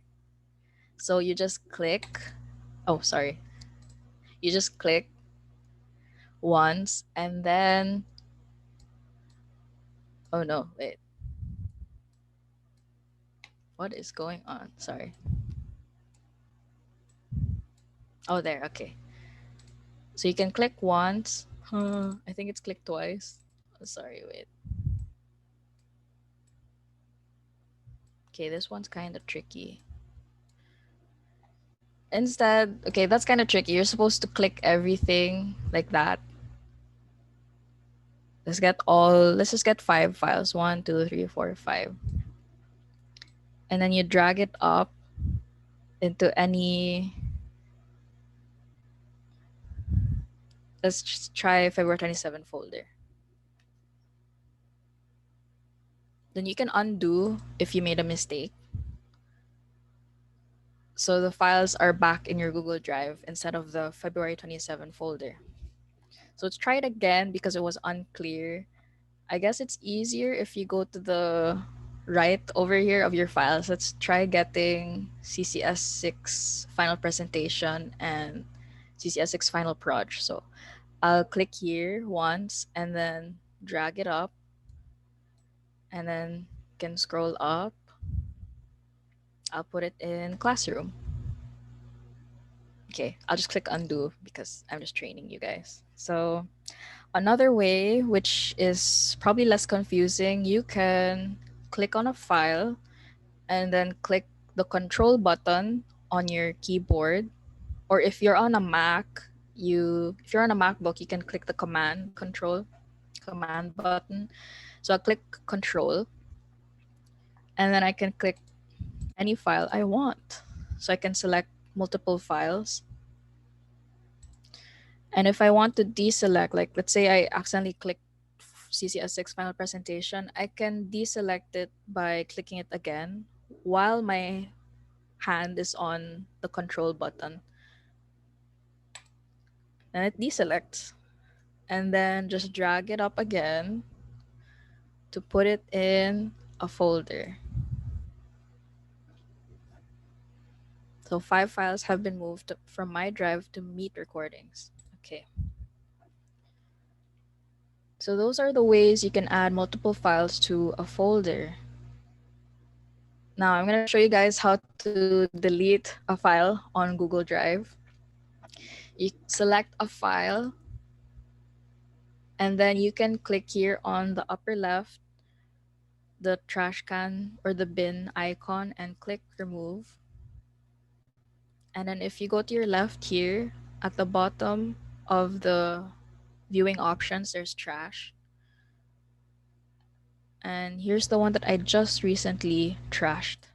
So you just click, oh, sorry. You just click once and then, oh no, wait. What is going on? Sorry. Oh, there, okay. So you can click once. I think it's click twice. Oh, sorry, wait. Okay, this one's kind of tricky. Instead, okay, that's kind of tricky. You're supposed to click everything like that. Let's just get 5 files. 1, 2, 3, 4, 5. And then you drag it up into any, let's just try February 27 folder. Then you can undo if you made a mistake. So the files are back in your Google Drive instead of the February 27 folder. So let's try it again because it was unclear. I guess it's easier if you go to the right over here of your files. Let's try getting CCS6 final presentation and CCS6 final proj. So I'll click here once and then drag it up and then can scroll up. I'll put it in classroom. Okay, I'll just click undo because I'm just training you guys. So another way, which is probably less confusing, you can click on a file and then click the control button on your keyboard. Or if you're on a Mac, if you're on a MacBook, you can click the command command button. So I'll click control and then I can click any file I want. So I can select multiple files. And if I want to deselect, like let's say I accidentally clicked CCS6 final presentation, I can deselect it by clicking it again while my hand is on the control button. And it deselects. And then just drag it up again to put it in a folder. So 5 files have been moved from my drive to Meet recordings. Okay. So those are the ways you can add multiple files to a folder. Now I'm going to show you guys how to delete a file on Google Drive. You select a file and then you can click here on the upper left, the trash can or the bin icon and click remove. And then if you go to your left here at the bottom of the viewing options, there's trash. And here's the one that I just recently trashed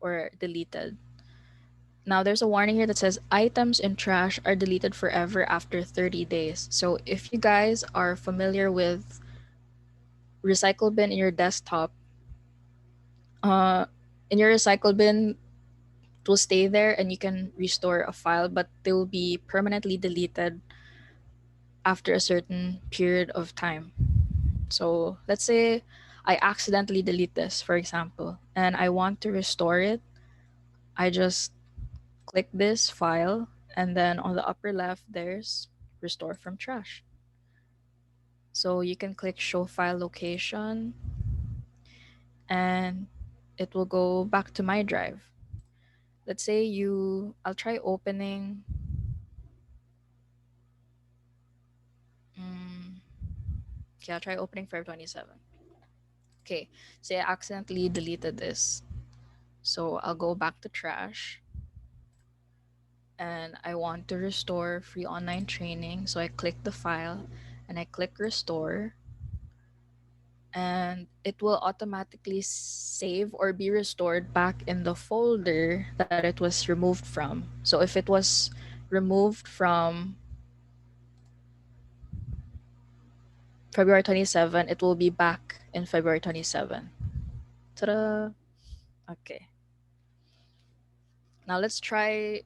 or deleted. Now there's a warning here that says items in trash are deleted forever after 30 days. So if you guys are familiar with recycle bin in your desktop, in your recycle bin, it will stay there and you can restore a file, but they will be permanently deleted after a certain period of time. So let's say I accidentally delete this, for example, and I want to restore it. I just click this file and then on the upper left, there's restore from trash. So you can click show file location and it will go back to my drive. Let's say I'll try opening. Okay, I'll try opening Feb 27. Okay, say I accidentally deleted this. So I'll go back to trash and I want to restore free online training. So I click the file and I click restore and it will automatically save or be restored back in the folder that it was removed from. So if it was removed from February 27, it will be back in February 27. Ta-da! Okay. Now let's try.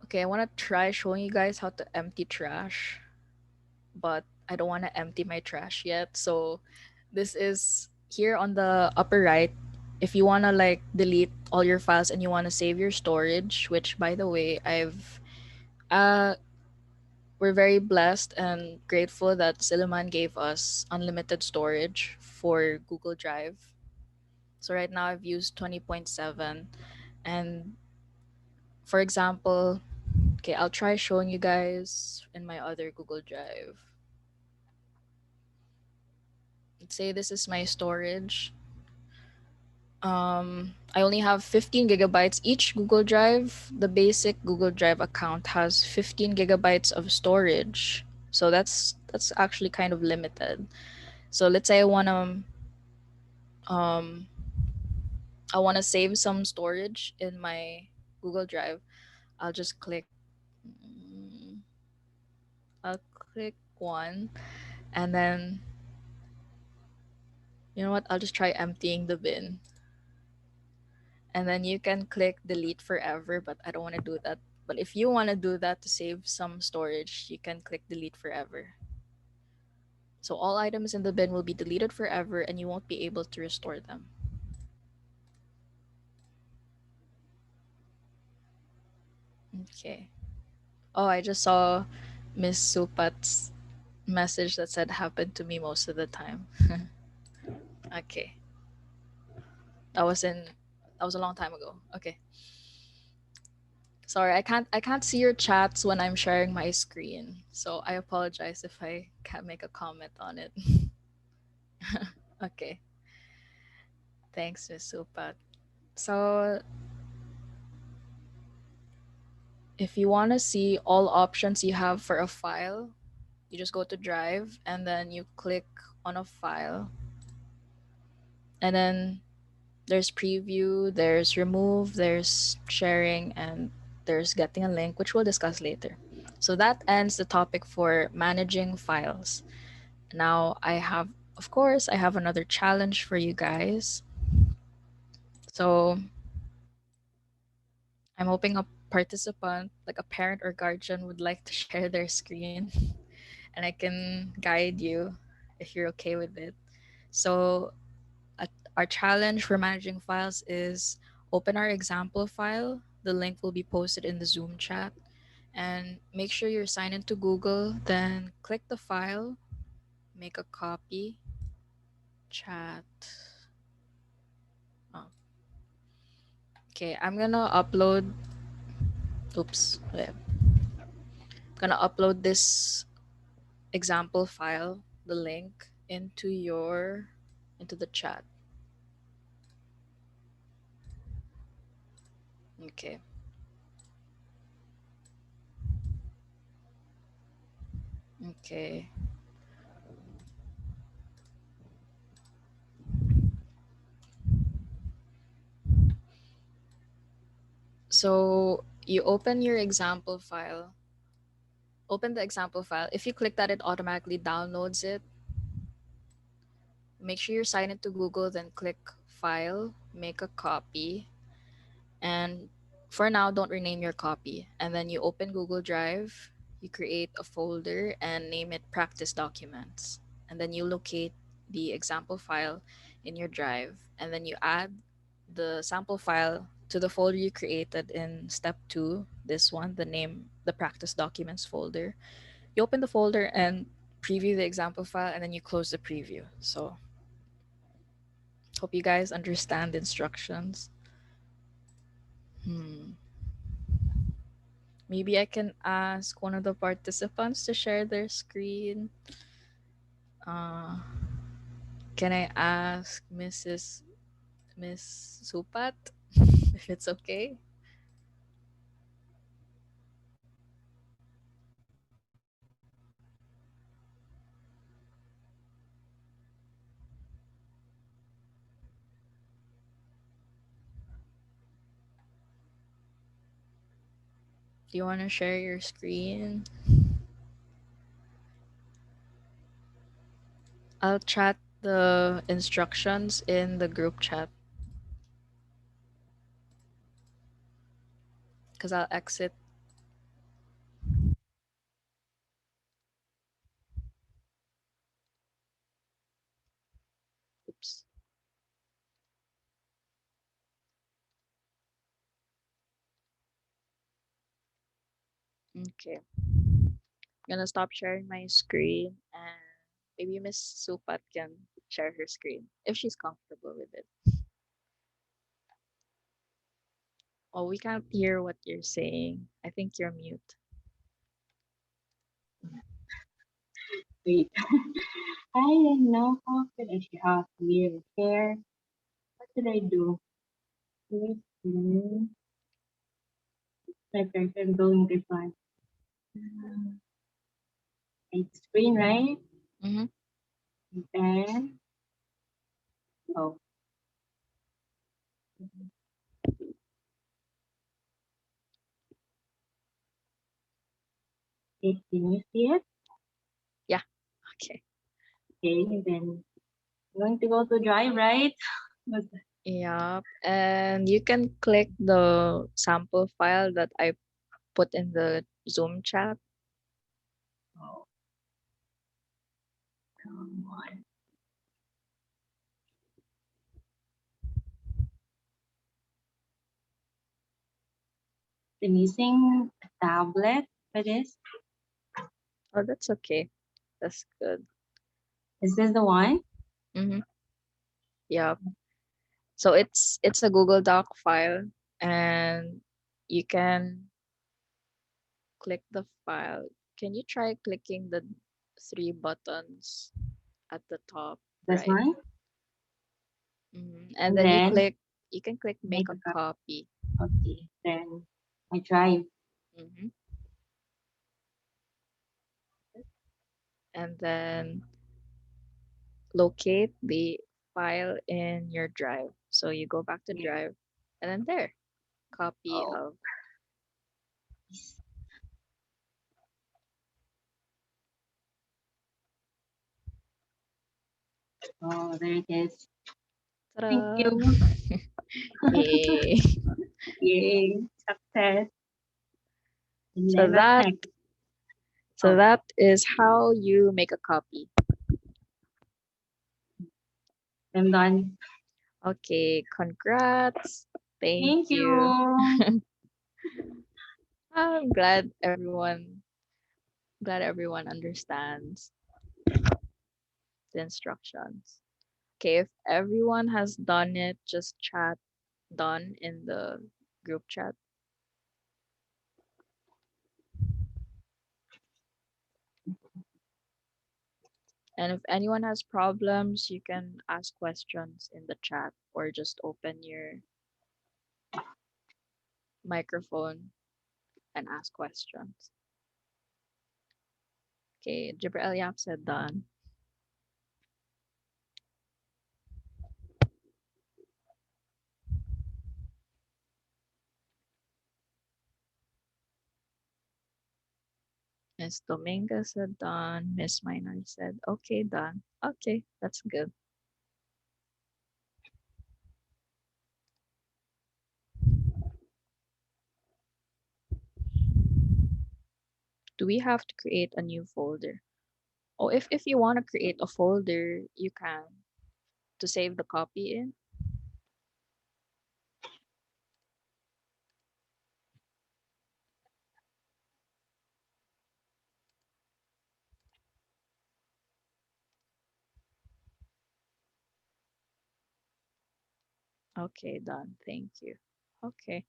Okay, I want to try showing you guys how to empty trash, but I don't want to empty my trash yet. So this is here on the upper right. If you want to like delete all your files and you want to save your storage, which by the way, uh we're very blessed and grateful that Silliman gave us unlimited storage for Google Drive. So right now I've used 20.7, and for example, okay, I'll try showing you guys in my other Google Drive. Let's say this is my storage. I only have 15 gigabytes each Google Drive. The basic Google Drive account has 15 gigabytes of storage. So that's actually kind of limited. So let's say um I want to save some storage in my Google Drive. I'll just click mm, I'll click one, and then you know what? I'll just try emptying the bin. And then you can click delete forever, but I don't want to do that. But if you want to do that to save some storage, you can click delete forever. So all items in the bin will be deleted forever and you won't be able to restore them. Okay. Oh, I just saw Miss Supat's message that said happened to me most of the time. Okay. That was in that was a long time ago. Okay. Sorry, I can't see your chats when I'm sharing my screen. So I apologize if I can't make a comment on it. Okay. Thanks, Miss Supat. So if you want to see all options you have for a file, you just go to Drive and then you click on a file. And then there's preview, there's remove, there's sharing, and there's getting a link, which we'll discuss later. So that ends the topic for managing files. Now of course, I have another challenge for you guys. So I'm hoping a participant, like a parent or guardian, would like to share their screen and I can guide you if you're okay with it. So our challenge for managing files is open our example file. The link will be posted in the Zoom chat. And make sure you're signed into Google. Then click the file, make a copy, chat. Oh, okay, I'm gonna upload. Oops. Yeah. I'm gonna upload this example file, the link, into the chat. Okay. Okay. So you open your example file. Open the example file. If you click that, it automatically downloads it. Make sure you're signed into Google, then click File, make a copy. And for now, don't rename your copy. And then you open Google Drive, you create a folder and name it Practice Documents. And then you locate the example file in your drive. And then you add the sample file to the folder you created in step 2, this one, the Practice Documents folder. You open the folder and preview the example file, and then you close the preview. So hope you guys understand the instructions. Hmm. Maybe I can ask one of the participants to share their screen. Uh, can I ask Miss Supat if it's okay? Do you want to share your screen? I'll chat the instructions in the group chat. because I'll exit. Oops. Okay. I'm gonna stop sharing my screen and maybe Miss Supat can share her screen if she's comfortable with it. Oh, we can't hear what you're saying. I think you're mute. Wait. I don't know how could I clear hair. What did I do? Hmm. My person going to find right screen, right? Mm-hmm. And then, oh, can you see it? Yeah. Okay. Okay, and then I'm going to go to drive, right? What's that? Yep. And you can click the sample file that I put in the Zoom chat. Oh, come on. I'm using a tablet for this. Oh, that's okay. That's good. Is this the one? Mm-hmm. Yep. So it's a Google Doc file, and you can click the file. Can you try clicking the three buttons at the top This right? one? And And then then you can click make make a a copy. copy. Okay, then I drive. hmm And then locate the file in your drive. So you go back to Yeah. drive, and then there, copy Oh, of. oh, there it is. Thank Ta-da! you. Yay! Yay, success. And So then what's that next? so Oh, that is how you make a copy. I'm done. Okay, congrats. Thank Thank you. you. I'm glad everyone understands the instructions. Okay, if everyone has done it, just chat done in the group chat. And if anyone has problems, you can ask questions in the chat or just open your microphone and ask questions. Okay, Jibril Yap said done. Miss Dominga said done. Miss Minor said, okay, done. Okay, that's good. Do we have to create a new folder? Oh, if you want to create a folder, you can to save the copy in. Okay, done. Thank you. Okay.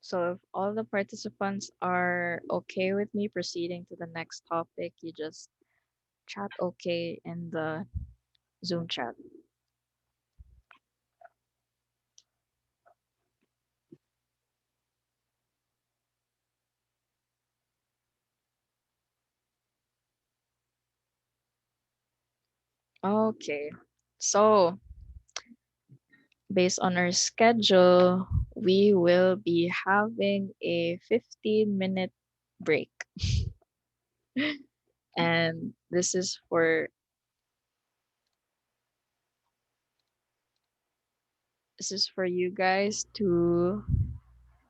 So if all the participants are okay with me proceeding to the next topic, you just chat okay in the Zoom chat. Okay. So based on our schedule, we will be having a 15-minute break. And this is for you guys to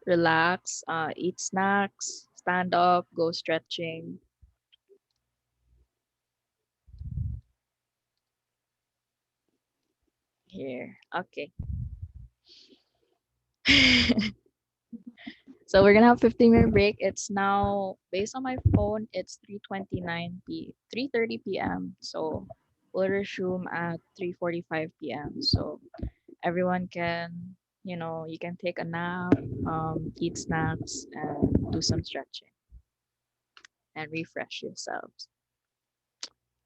relax, eat snacks, stand up, go stretching. Here. Okay. So we're gonna have 15-minute break. It's now based on my phone, it's 3:30 p.m. So we'll resume at 3:45 p.m. So everyone can, you can take a nap, eat snacks, and do some stretching and refresh yourselves.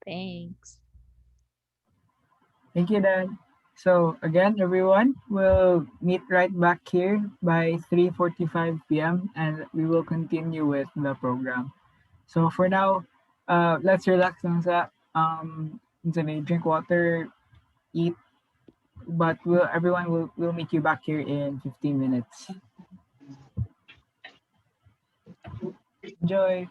Thanks. Thank you, Dad. So again, everyone, we'll meet right back here by 3:45 p.m. and we will continue with the program. So for now, let's relax lang sa drink water, eat, but everyone will meet you back here in 15 minutes. Enjoy.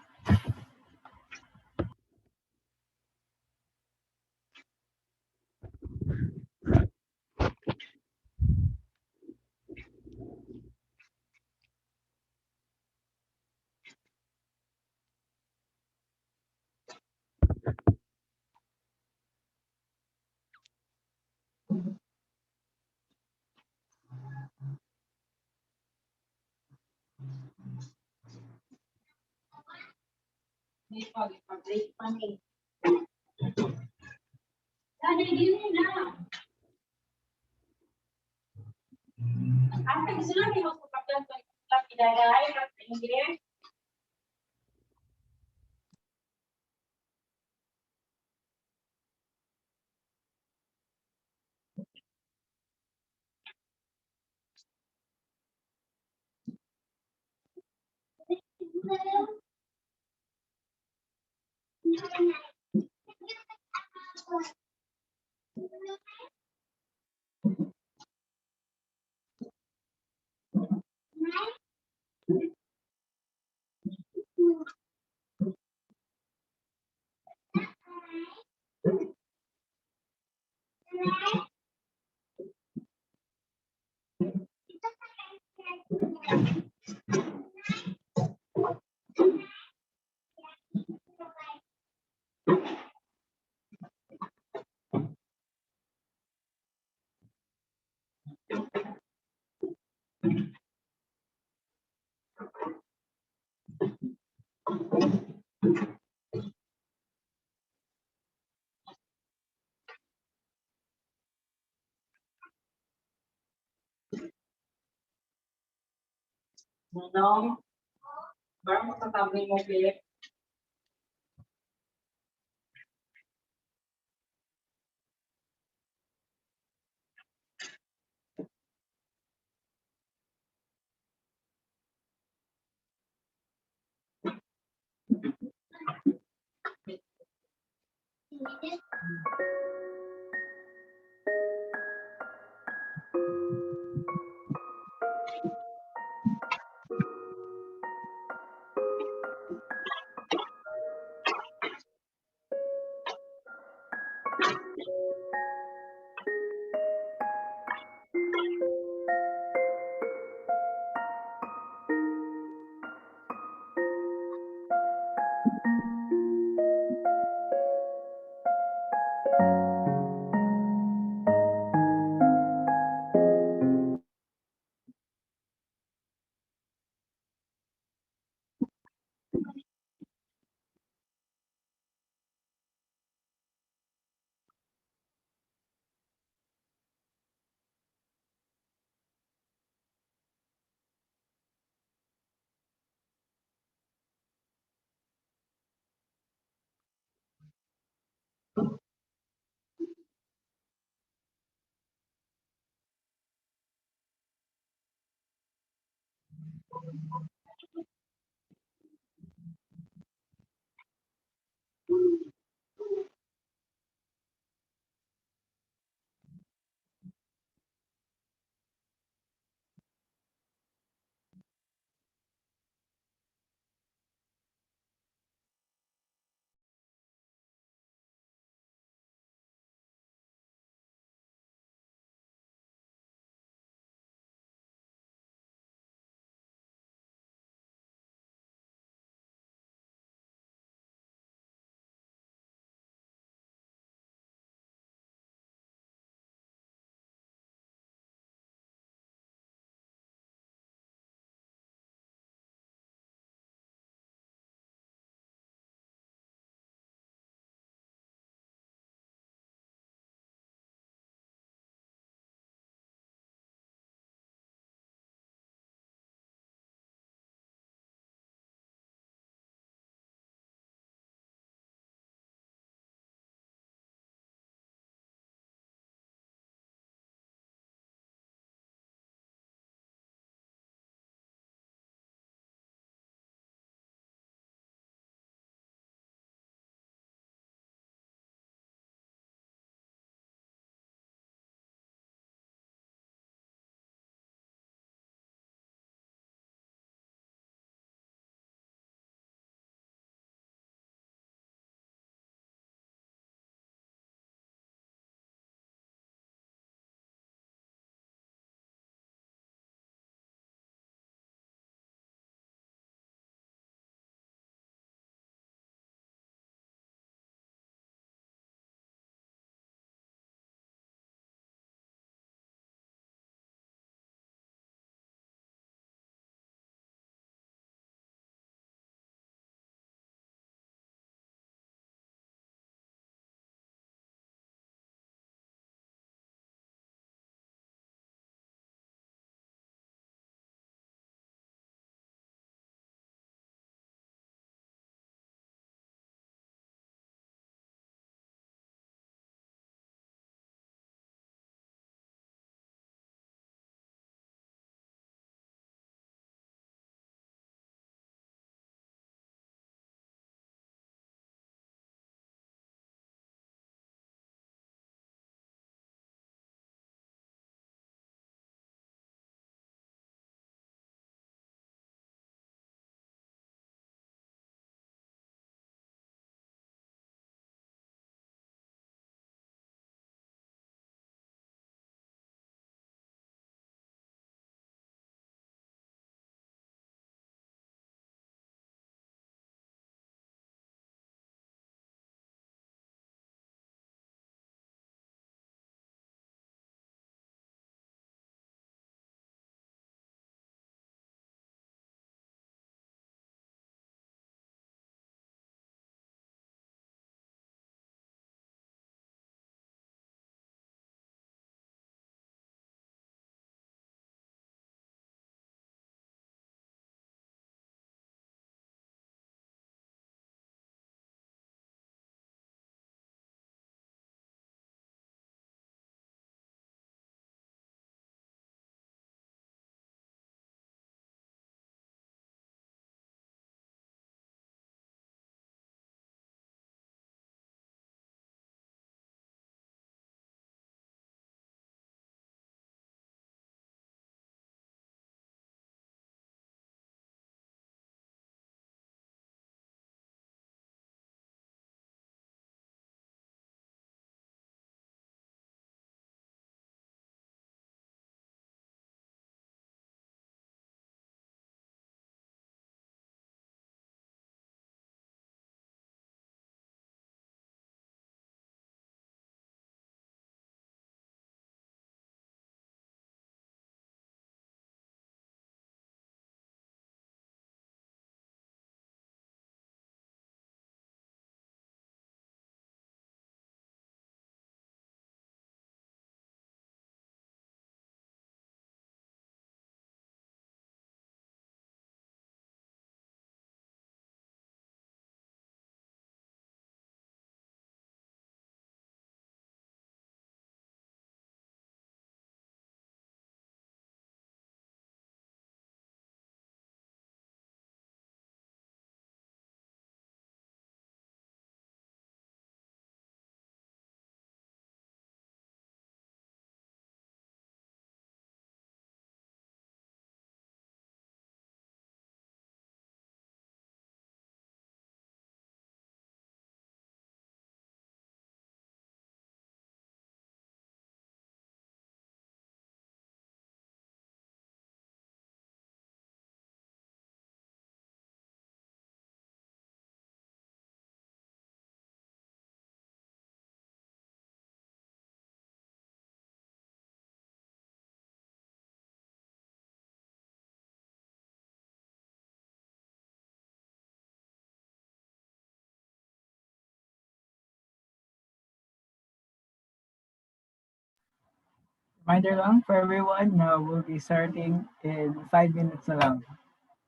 Reminder lang for everyone na we'll be starting in 5 minutes na lang.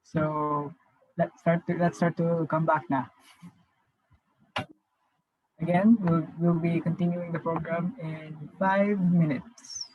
So let's start to come back na. Again, we'll be continuing the program in 5 minutes.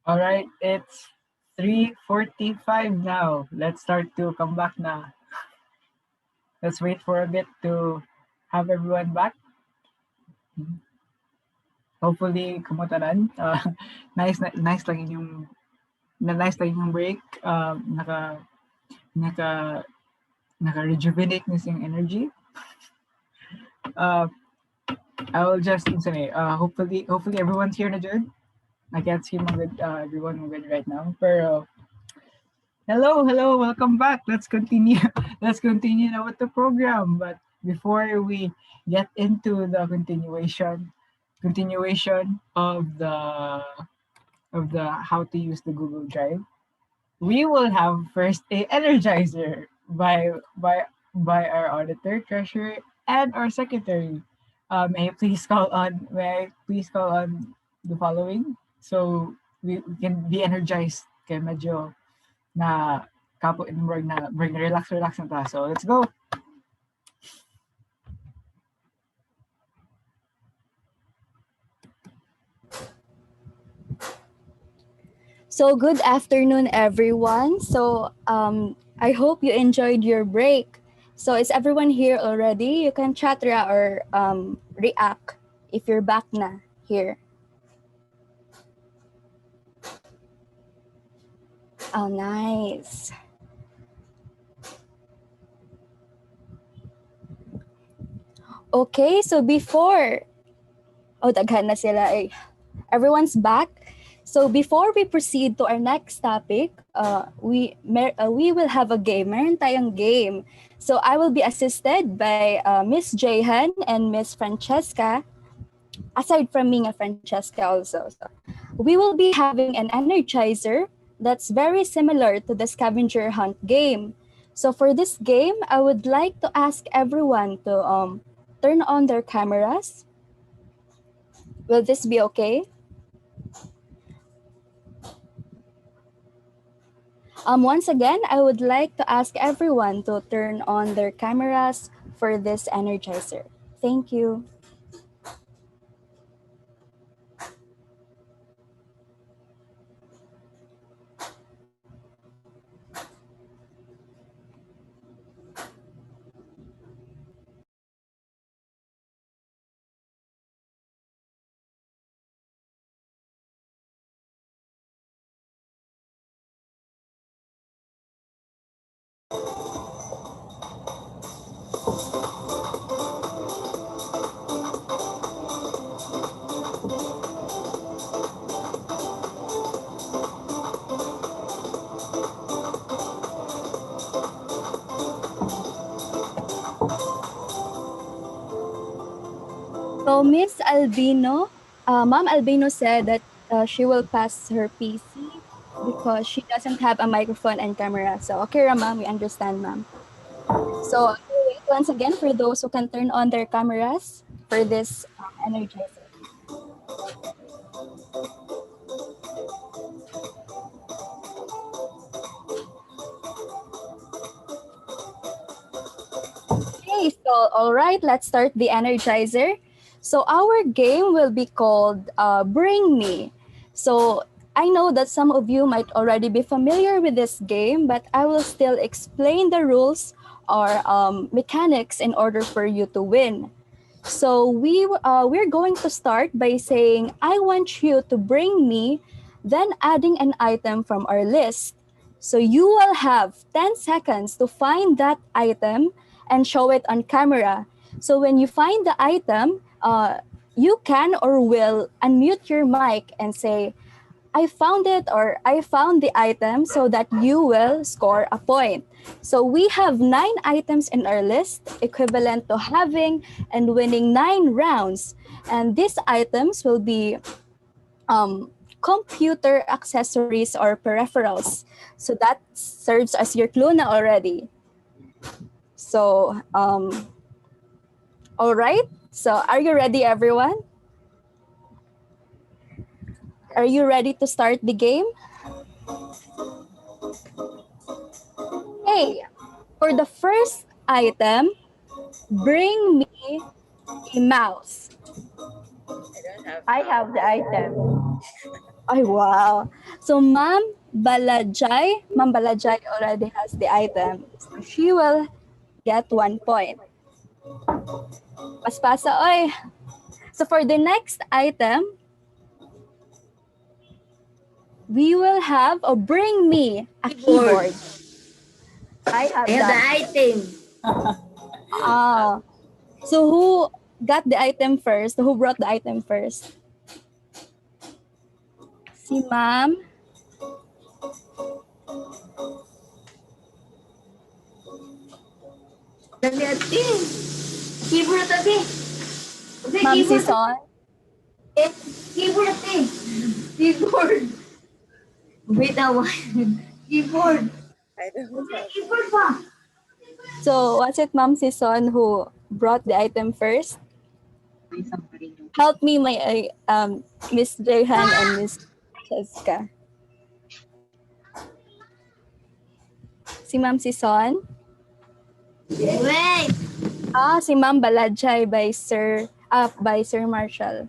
All right, it's 3:45 now. Let's start to come back now. Let's wait for a bit to have everyone back. Hopefully, kumutaran. Nice lang inyong break. Naka rejuvenate niyo yung energy. I will just hopefully everyone's here na dyan. I can't see everyone good right now. Pero hello, welcome back. Let's continue. Let's continue now with the program. But before we get into the continuation of the how to use the Google Drive, we will have first a energizer by our auditor, treasurer, and our secretary. May I please call on the following so we can be energized kay medyo na kapo na relax na ta. So let's go. So good afternoon, everyone. So I hope you enjoyed your break. So is everyone here already? You can chat or react if you're back na here. Oh, nice. Okay, so daghan na sila eh. Everyone's back. So before we proceed to our next topic, we will have a game. Meron tayong game. So I will be assisted by Miss Jehan and Miss Francesca. Aside from me, Francesca also. So we will be having an energizer that's very similar to the scavenger hunt game. So for this game, I would like to ask everyone to turn on their cameras. Will this be okay? Once again, I would like to ask everyone to turn on their cameras for this energizer. Thank you. So Miss Albino, Ma'am Albino said that she will pass her PC because she doesn't have a microphone and camera. So okay, Ma'am, we understand, Ma'am. So wait once again for those who can turn on their cameras for this energizer. Okay, so all right, let's start the energizer. So our game will be called Bring Me. So I know that some of you might already be familiar with this game, but I will still explain the rules or mechanics in order for you to win. So we're going to start by saying, I want you to bring me, then adding an item from our list. So you will have 10 seconds to find that item and show it on camera. So when you find the item, you can or will unmute your mic and say, I found it or I found the item, so that you will score a point. So we have 9 items in our list, equivalent to having and winning 9 rounds. And these items will be computer accessories or peripherals. So that serves as your clue na already. So, all right. So are you ready, everyone? Are you ready to start the game? Hey, for the first item, bring me a mouse. I have the item. Oh, wow. So Ma'am Balajay already has the item. So she will get 1 point. Paspasa, oy. So for the next item, we will have bring me a keyboard. I have I have the that. item. So who got the item first? Who brought the item first? Si Ma'am. Dali ate. Keyboard ate. Okay, Ma'am keyboard. Sison. Keyboard ate. Keyboard. Wait a while. Keyboard. I don't have. Keyboard pa. So was it Ma'am Sison who brought the item first? Help me, my Miss Jehan and Miss Cheska. Si Ma'am Sison? Wait. Si Ma'am Balajay by Sir Marshall.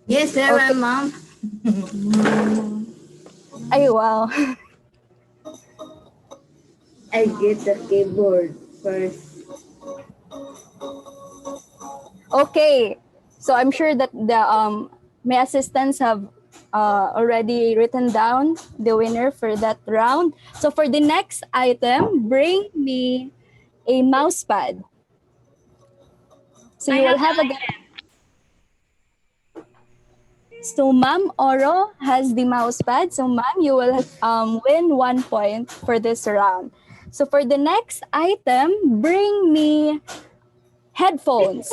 Yes, sir, Okay. ma'am. Ay, wow. I get the keyboard first. Okay. So I'm sure that the my assistants have already written down the winner for that round. So for the next item, bring me a mouse pad. So you will have a So Ma'am Oro has the mouse pad. So Ma'am, you will win 1 point for this round. So for the next item, bring me headphones.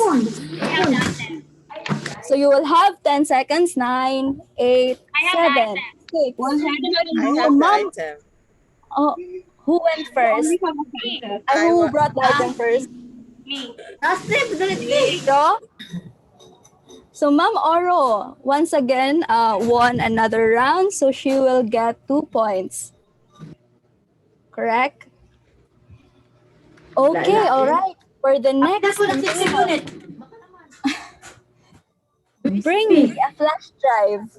So you will have 10 seconds. 9, 8, 7, 6. I So have the Ma'am, item. who went first? Who brought the item first? So, so Ma'am Oro, once again, won another round. So she will get 2 points. Correct? Okay, all right. For the next bring me a flash drive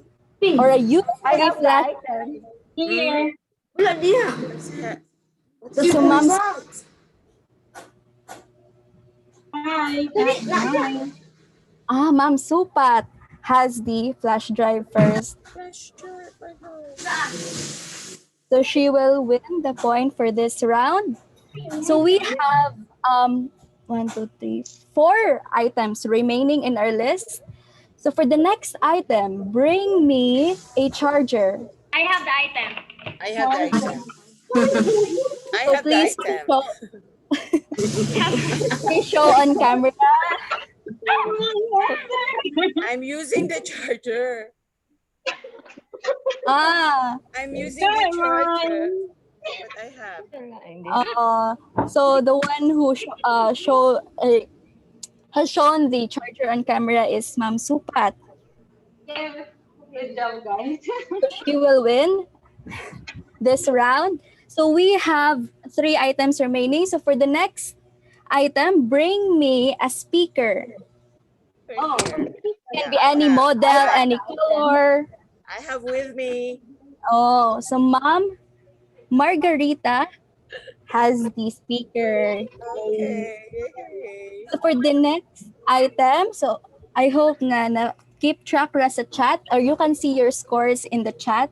or a USB flash drive. Here. Wala diha. So Ma'am, Ma'am Supat has the flash drive first. Flash drive, I know. So she will win the point for this round. So we have 1, 2, 3, 4 items remaining in our list. So for the next item, bring me a charger. I have the item. I have So the please item. please show on camera. I'm using the charger. I'm using the charger. But I have. So the one who has shown the charger on camera is Ma'am Supat. Good job, guys. So she will win this round. So we have 3 items remaining. So for the next item, bring me a speaker. Can be any model, any color. I have with me. So Ma'am Margarita has the speaker. Okay. So for the next item, so I hope na keep track ra sa chat or you can see your scores in the chat.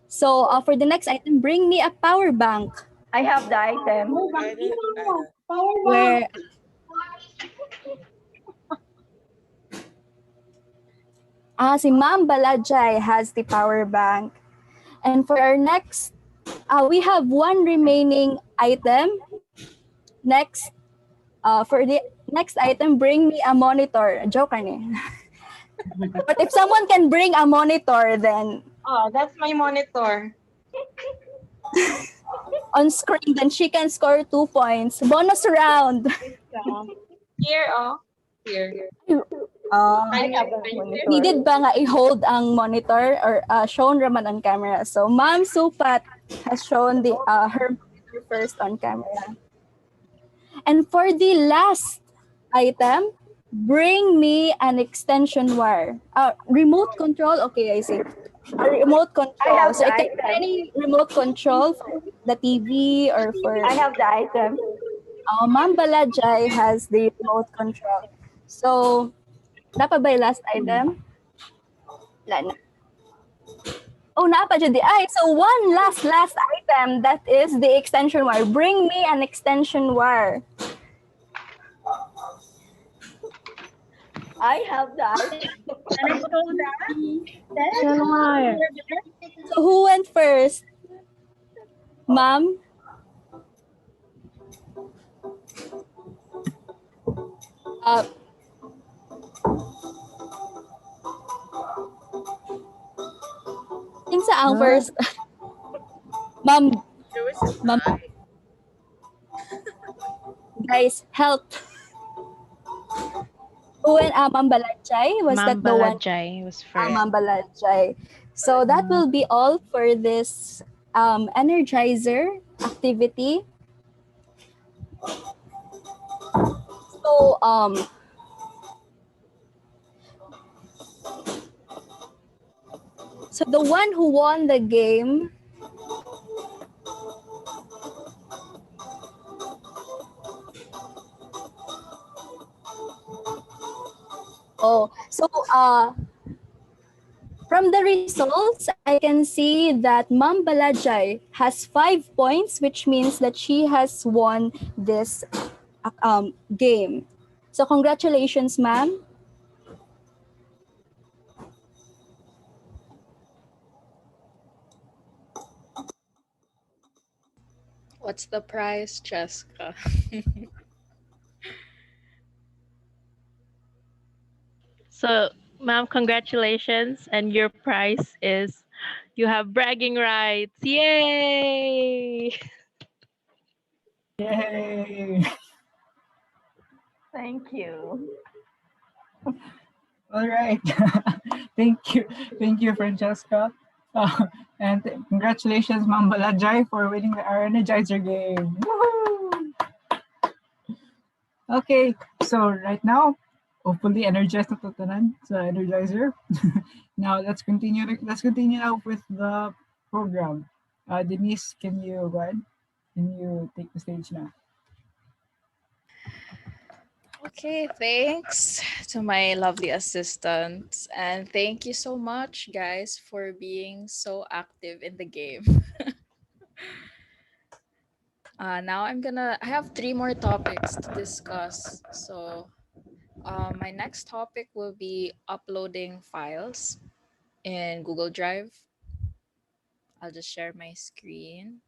So for the next item, bring me a power bank. I have the item. Where si Ma'am Balajay has the power bank. And for our next, we have 1 remaining item. Next, for the next item, bring me a monitor. Joke ni. But if someone can bring a monitor, then That's my monitor. on screen, then she can score 2 points. Bonus round. Here, Here. I have the monitor. Needed ba nga i-hold ang monitor or shown raman on camera? So Ma'am Supat has shown the her monitor first on camera. And for the last item, bring me an extension wire. Remote control. Okay, I see. A remote I control. have So the it can be item. any remote control for the TV or for. I have the item. Ma'am Balajay has the remote control. So, napa ba yung last item? Wala na. Oh, napa dyan di. Ay, so one last item, that is the extension wire. Bring me an extension wire. I have the item. Can I show that? Extension wire. So who went first? Ma'am? Uh, kinsa ang first? Ma'am, There was a ma'am, tie. guys, help. Who went? Ma'am Balajay? Was that Ma'am the one? Balajay was first. Ma'am Balajay. So that will be all for this energizer activity. So so the one who won the game from the results, I can see that Ma'am Balajay has 5 points, which means that she has won this game. So congratulations, ma'am. What's the prize, Cheska? So, ma'am, congratulations. And your prize is you have bragging rights. Yay! Yay! Thank you. All right. Thank you, Francesca. And congratulations, Ma'am Balajay, for winning our Energizer game. Woohoo! Okay, so right now, hopefully energized na tatanan sa Energizer. Now let's continue. Let's continue now with the program. Denise, can you go ahead? Can you take the stage now? Okay, thanks to my lovely assistants. And thank you so much, guys, for being so active in the game. Now I have three more topics to discuss. So, my next topic will be uploading files in Google Drive. I'll just share my screen.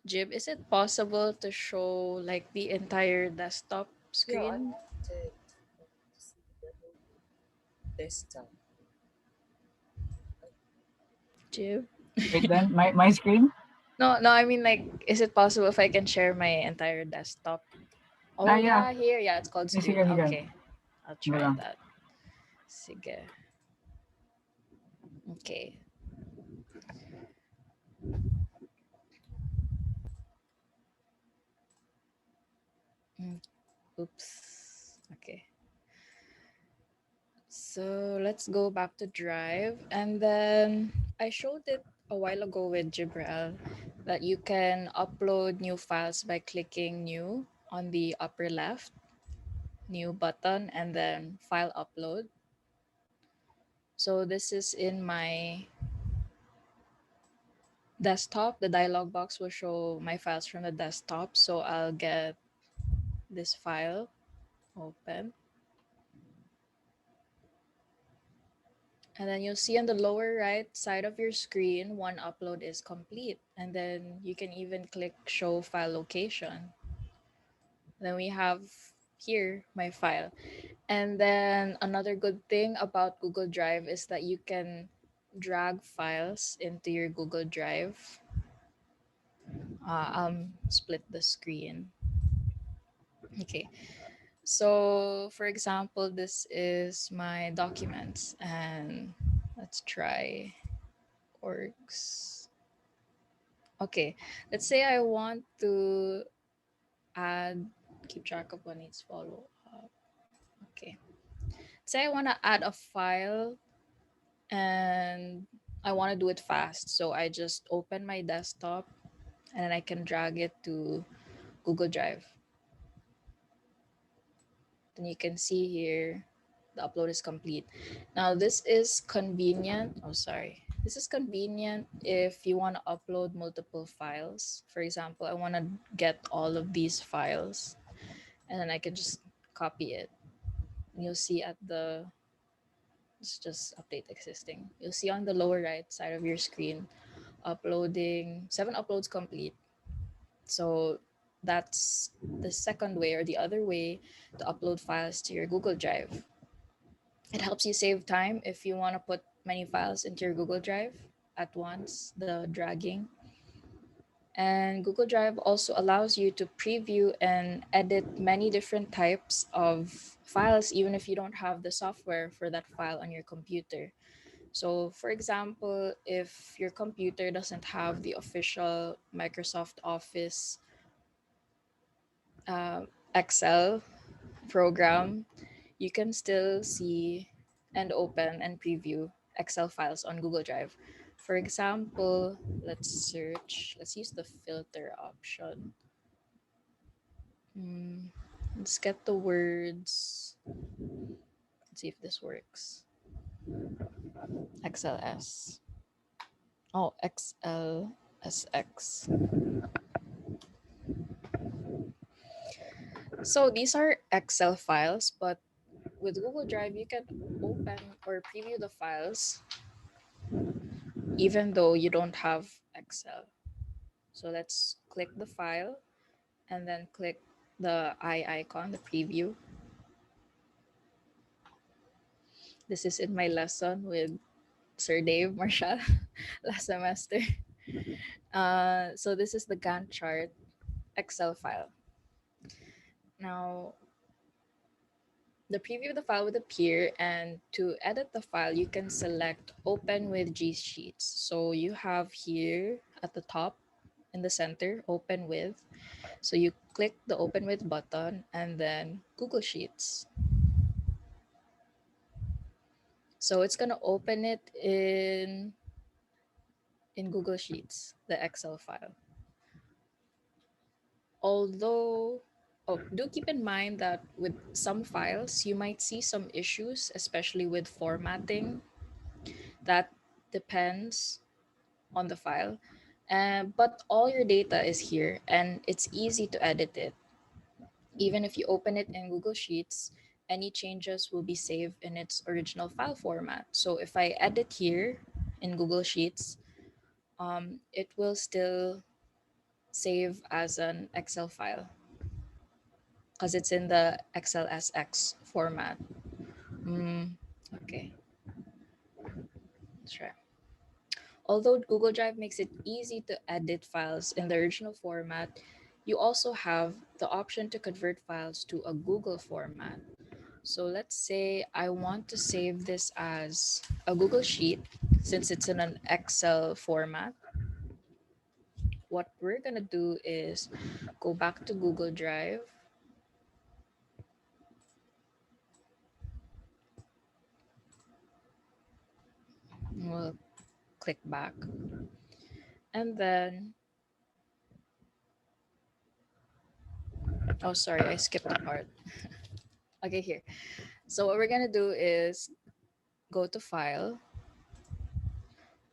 Jib, is it possible to show like the entire desktop Yeah, I screen? wanted to see the whole desktop. Jib? Wait, then my screen. No, I mean like, is it possible if I can share my entire desktop? Oh Yeah. yeah, here. Yeah, it's called Sige, screen. sige. Okay, I'll Sige try lang. that. Sige. Okay. Mm, oops. Okay. So let's go back to Drive. And then I showed it a while ago with Jibril that you can upload new files by clicking new on the upper left, new button, and then file upload. So this is in my desktop. The dialog box will show my files from the desktop. So I'll get this file open. And then you'll see on the lower right side of your screen, one upload is complete. And then you can even click show file location. Then we have here my file. And then another good thing about Google Drive is that you can drag files into your Google Drive. Split the screen. Okay. So, for example, this is my documents, and let's try orgs. Okay, let's say I want to add keep track of what needs follow up. Okay. Say I want to add a file and I want to do it fast. So I just open my desktop and then I can drag it to Google Drive. Then you can see here the upload is complete. Now this is convenient. Oh, sorry. This is convenient if you want to upload multiple files. For example, I want to get all of these files and then I can just copy it. You'll see at the, let's just update existing. You'll see on the lower right side of your screen, uploading 7 uploads complete. So that's the second way or the other way to upload files to your Google Drive. It helps you save time if you want to put many files into your Google Drive at once, the dragging. And Google Drive also allows you to preview and edit many different types of files, even if you don't have the software for that file on your computer. So, for example, if your computer doesn't have the official Microsoft Office Excel program, you can still see and open and preview Excel files on Google Drive. For example, let's search, let's use the filter option. Hmm, let's get the words. Let's see if this works. XLS. Oh, XLSX. So these are Excel files, but with Google Drive, you can open or preview the files even though you don't have Excel. So let's click the file and then click the eye icon, the preview. This is in my lesson with Sir Dave Marshall last semester. So this is the Gantt chart Excel file. Now, the preview of the file would appear, and to edit the file, you can select Open with G Sheets. So you have here at the top in the center, Open with. So you click the Open with button and then Google Sheets. So it's gonna open it in Google Sheets, the Excel file. Although, oh, do keep in mind that with some files, you might see some issues, especially with formatting. That depends on the file. But all your data is here and it's easy to edit it. Even if you open it in Google Sheets, any changes will be saved in its original file format. So if I edit here in Google Sheets, it will still save as an Excel file because it's in the XLSX format. Okay, let's try. Although Google Drive makes it easy to edit files in the original format, you also have the option to convert files to a Google format. So let's say I want to save this as a Google Sheet since it's in an Excel format. What we're going to do is go back to Google Drive. We'll click back. And then, oh, sorry, I skipped a part. Okay, here. So what we're going to do is go to File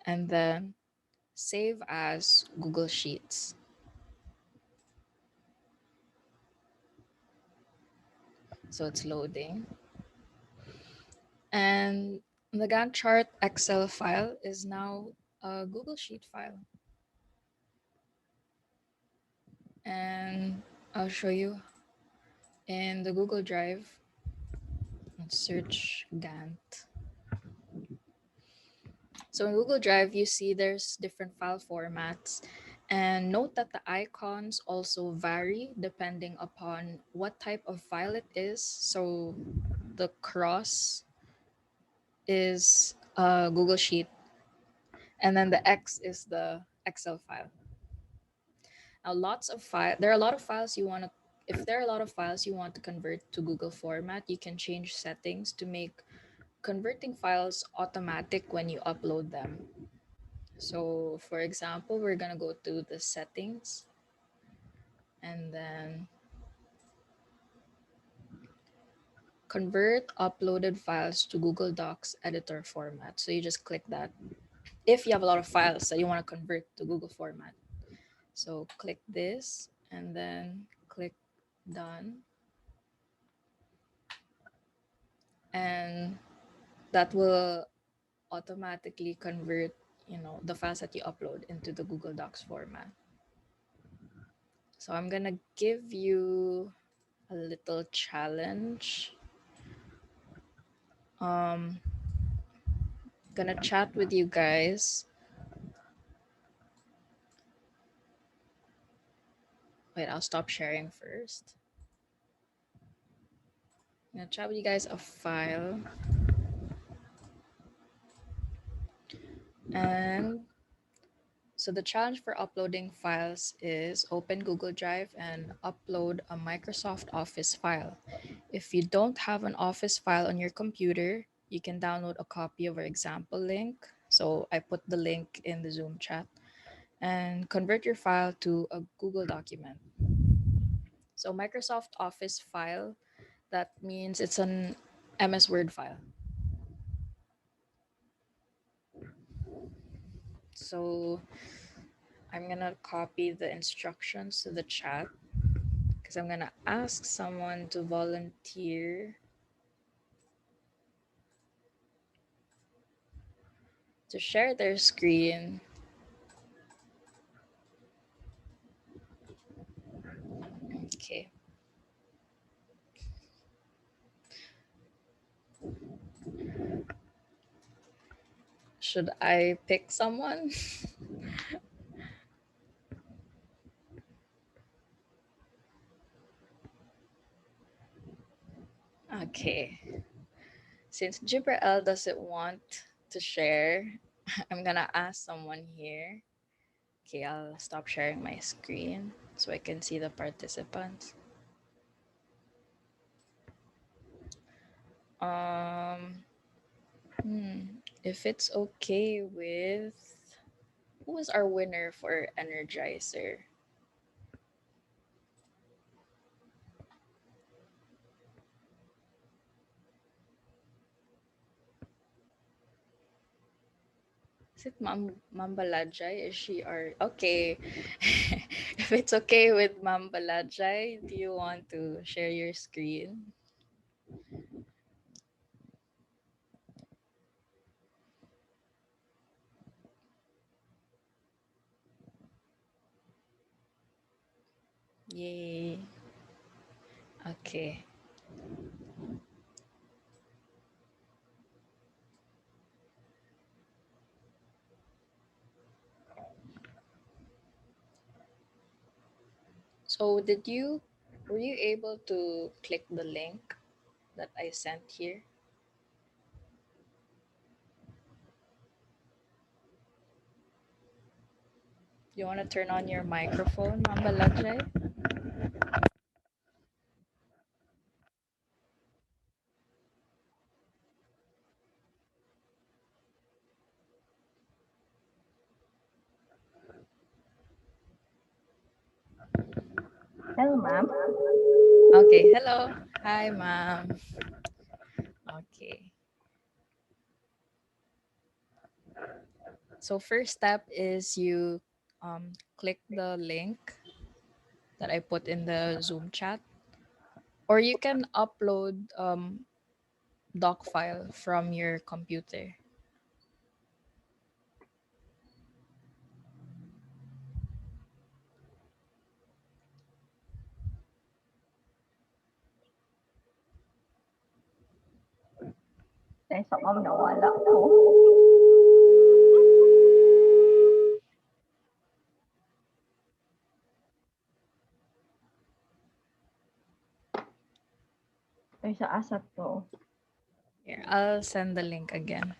and then Save as Google Sheets. So it's loading. And the Gantt chart Excel file is now a Google Sheet file. And I'll show you in the Google Drive. Let's search Gantt. So in Google Drive, you see there's different file formats. And note that the icons also vary depending upon what type of file it is. So the cross is a Google Sheet, and then the X is the Excel file. Now, there are a lot of files you want to if there are a lot of files you want to convert to Google format, you can change settings to make converting files automatic when you upload them. So for example, we're gonna go to the settings and then convert uploaded files to Google Docs editor format. So you just click that if you have a lot of files that you want to convert to Google format. So click this and then click done. And that will automatically convert, the files that you upload into the Google Docs format. So I'm gonna give you a little challenge. Gonna chat with you guys. Wait, I'll stop sharing first. I'm gonna chat with you guys a file. And so the challenge for uploading files is open Google Drive and upload a Microsoft Office file. If you don't have an Office file on your computer, you can download a copy of our example link. So I put the link in the Zoom chat and convert your file to a Google document. So Microsoft Office file, that means it's an MS Word file. So I'm gonna copy the instructions to the chat because I'm gonna ask someone to volunteer to share their screen. Okay. Should I pick someone? Okay. Since Jibrael doesn't want to share, I'm gonna ask someone here. Okay, I'll stop sharing my screen so I can see the participants. Um, if it's okay with who was our winner for Energizer? Is it Mambalajay? Is she our okay? If it's okay with Mambalajay, do you want to share your screen? Yay. Okay. So were you able to click the link that I sent here? You want to turn on your microphone, Mambalajay? Hello, ma'am. Okay, hello. Hi, ma'am. Okay. So first step is you click the link that I put in the Zoom chat, or you can upload doc file from your computer. Sa ma'am, nawala ko. Ay, sa asat to. Here, I'll send the link again.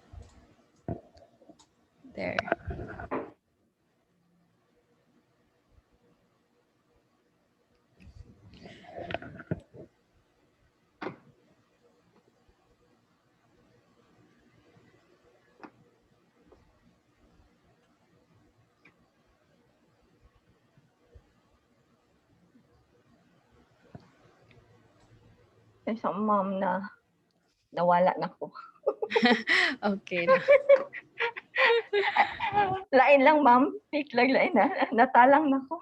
There. Kay sa ma'am na nawala na ko. Okay lang. Lain lang, ma'am. Wait lang, lain na. Natalang na ko.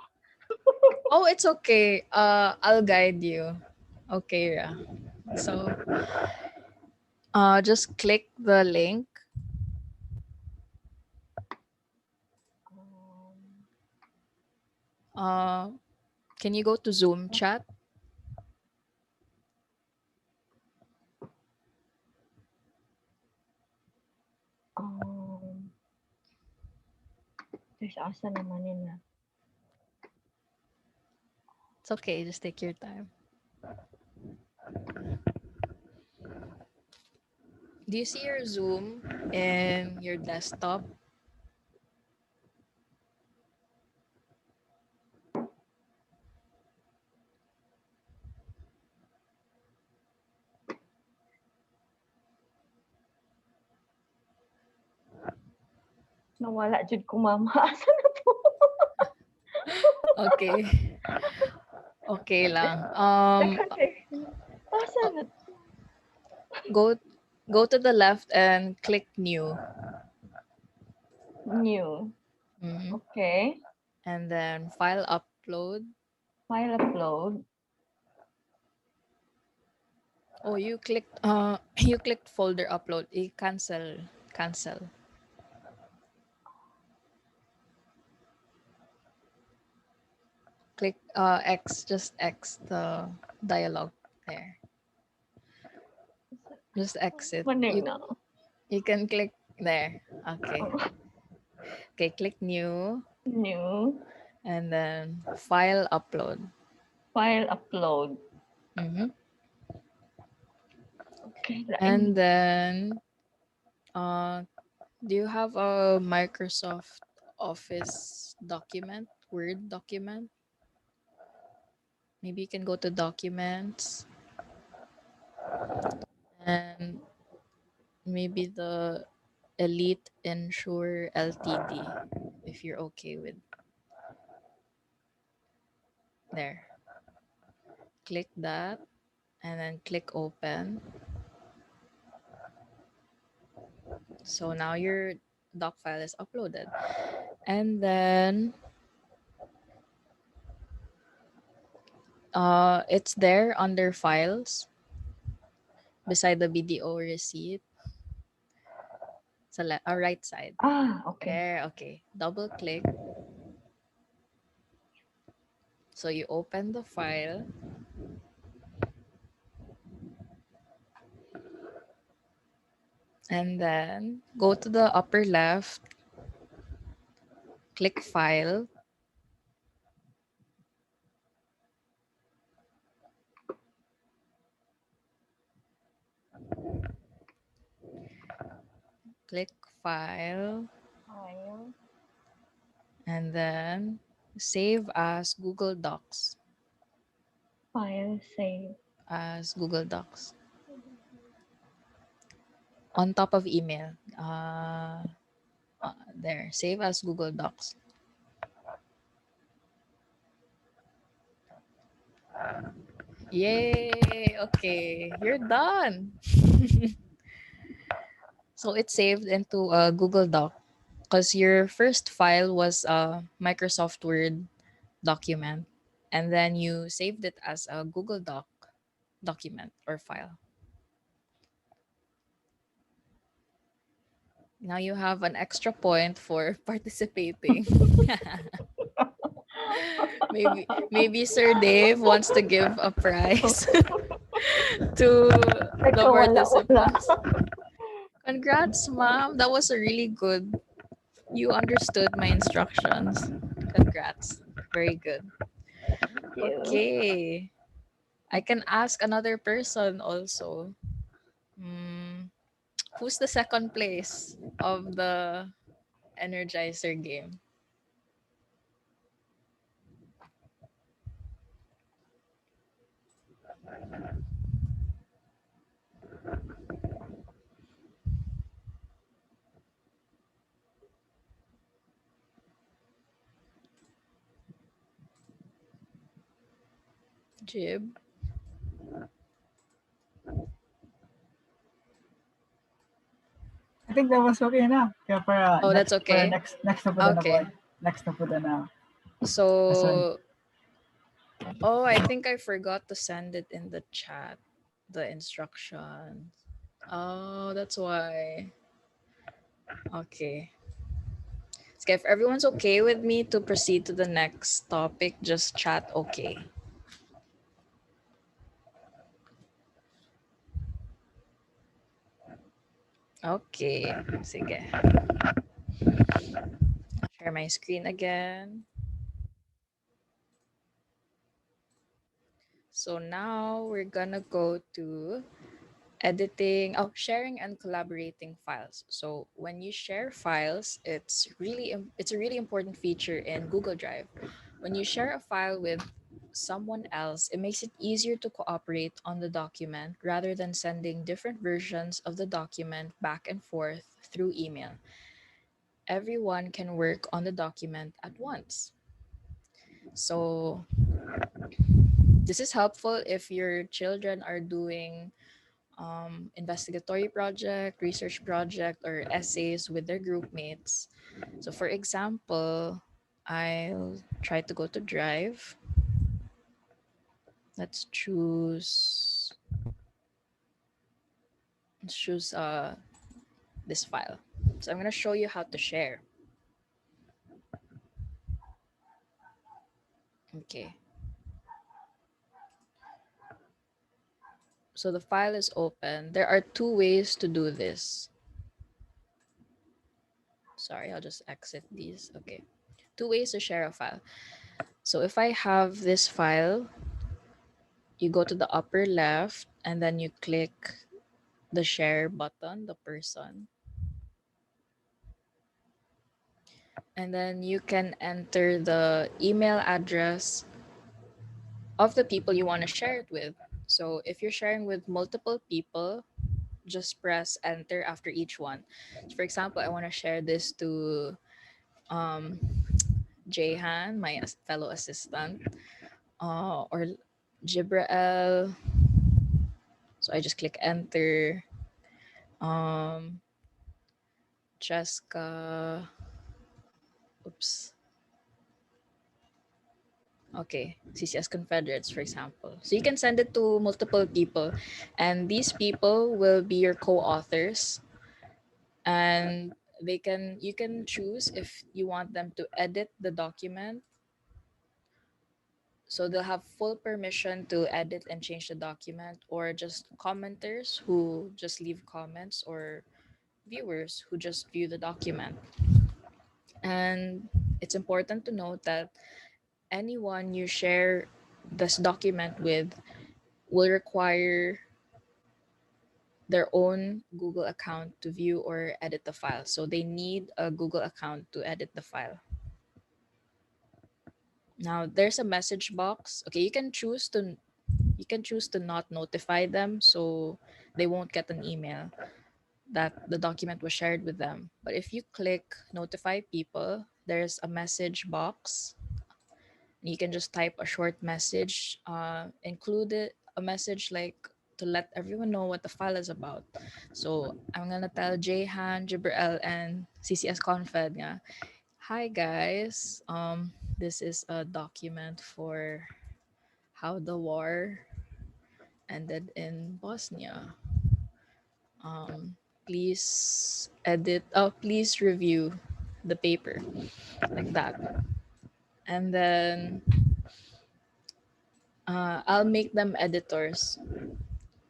Oh, it's okay. I'll guide you. Okay, Ra. So, just click the link. Uh, can you go to Zoom chat? There's asa naman nila. It's okay. Just take your time. Do you see your Zoom in your desktop? Nawala jud ko, ma'am. Asa na po? Okay. Okay lang. Asa na? Go to the left and click new. New. Mhm. Okay. And then file upload. File upload. Oh, you clicked you clicked folder upload. Cancel. Click X, just X the dialogue there. Just exit. Maning You, na. you can click there. Okay. Okay, click new New. and then file upload. File upload. Mhm. Okay. And then do you have a Microsoft Office document, Word document? Maybe you can go to documents and maybe the Elite Insure Ltd if you're okay with. There. Click that and then click open. So now your doc file is uploaded. And then it's there under files beside the BDO receipt. Right side. Okay. There, okay. Double click. So you open the file. And then go to the upper left. Click file. Click file. File. And then save as Google Docs. File save. As Google Docs. On top of email. There. Save as Google Docs. Yay! Okay. You're done. So it's saved into a Google Doc because your first file was a Microsoft Word document. And then you saved it as a Google Doc document or file. Now you have an extra point for participating. maybe Sir Dave wants to give a prize to the participants. Congrats, ma'am. That was a really good. You understood my instructions. Congrats. Very good. Okay. I can ask another person also. Who's the second place of the Energizer game? Jib? think that was okay na. Kaya Oh, that's para okay. next na po na po. Okay. Next na po na. Asan? So, oh, I think I forgot to send it in the chat, the instructions. Oh, that's why. Okay. So if everyone's okay with me to proceed to the next topic, just chat okay. Okay. Sige. I'll share my screen again. So now we're gonna go to editing, sharing and collaborating files. So when you share files, it's a really important feature in Google Drive. When you share a file with someone else, it makes it easier to cooperate on the document rather than sending different versions of the document back and forth through email. Everyone can work on the document at once. So this is helpful if your children are doing investigatory project, research project, or essays with their group mates. So for example, I'll try to go to Drive. Let's choose this file. So I'm gonna show you how to share. Okay. So the file is open. There are two ways to do this. Sorry, I'll just exit these. Okay. Two ways to share a file. So if I have this file, you go to the upper left and then you click the share button, the person. And then you can enter the email address of the people you want to share it with. So if you're sharing with multiple people, just press enter after each one. So for example, I want to share this to um, Jayhan, my fellow assistant, or Jibrael. So I just click enter. Cheska. Oops. Okay, CCS Confederates, for example. So you can send it to multiple people, and these people will be your co-authors, and you can choose if you want them to edit the document. So they'll have full permission to edit and change the document, or just commenters who just leave comments, or viewers who just view the document. And it's important to note that anyone you share this document with will require their own Google account to view or edit the file. So they need a Google account to edit the file. Now there's a message box. Okay, you can choose to not notify them so they won't get an email that the document was shared with them. But if you click notify people, there's a message box. You can just type a short message, include it, a message like to let everyone know what the file is about. So I'm gonna tell Jayhan, Jibril, and CCS Confed, yeah, hi guys, this is a document for how the war ended in Bosnia. Please please review the paper, like that. And then I'll make them editors.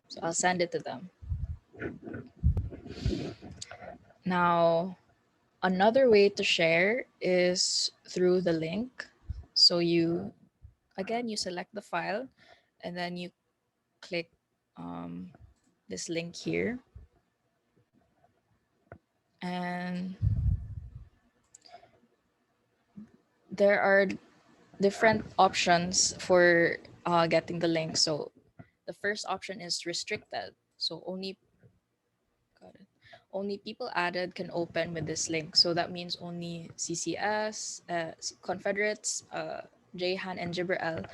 So I'll send it to them. Now, another way to share is through the link. So you select the file and then you click this link here. And there are different options for getting the link. So the first option is restricted. So got it. Only people added can open with this link. So that means only CCS, Confederates, Jayhan, and Jibril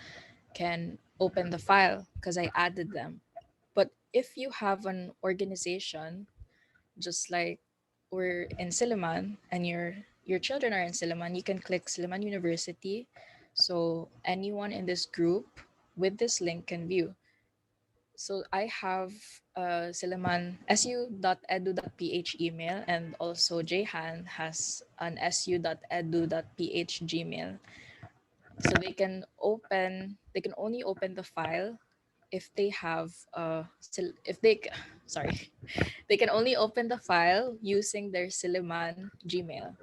can open the file because I added them. But if you have an organization, just like were in Silliman and your children are in Silliman, you can click Silliman University. So anyone in this group with this link can view. So I have Silliman su.edu.ph email, and also Jehan has an su.edu.ph Gmail. So they can only open the file if they have if they sorry, they can only open the file using their Silliman Gmail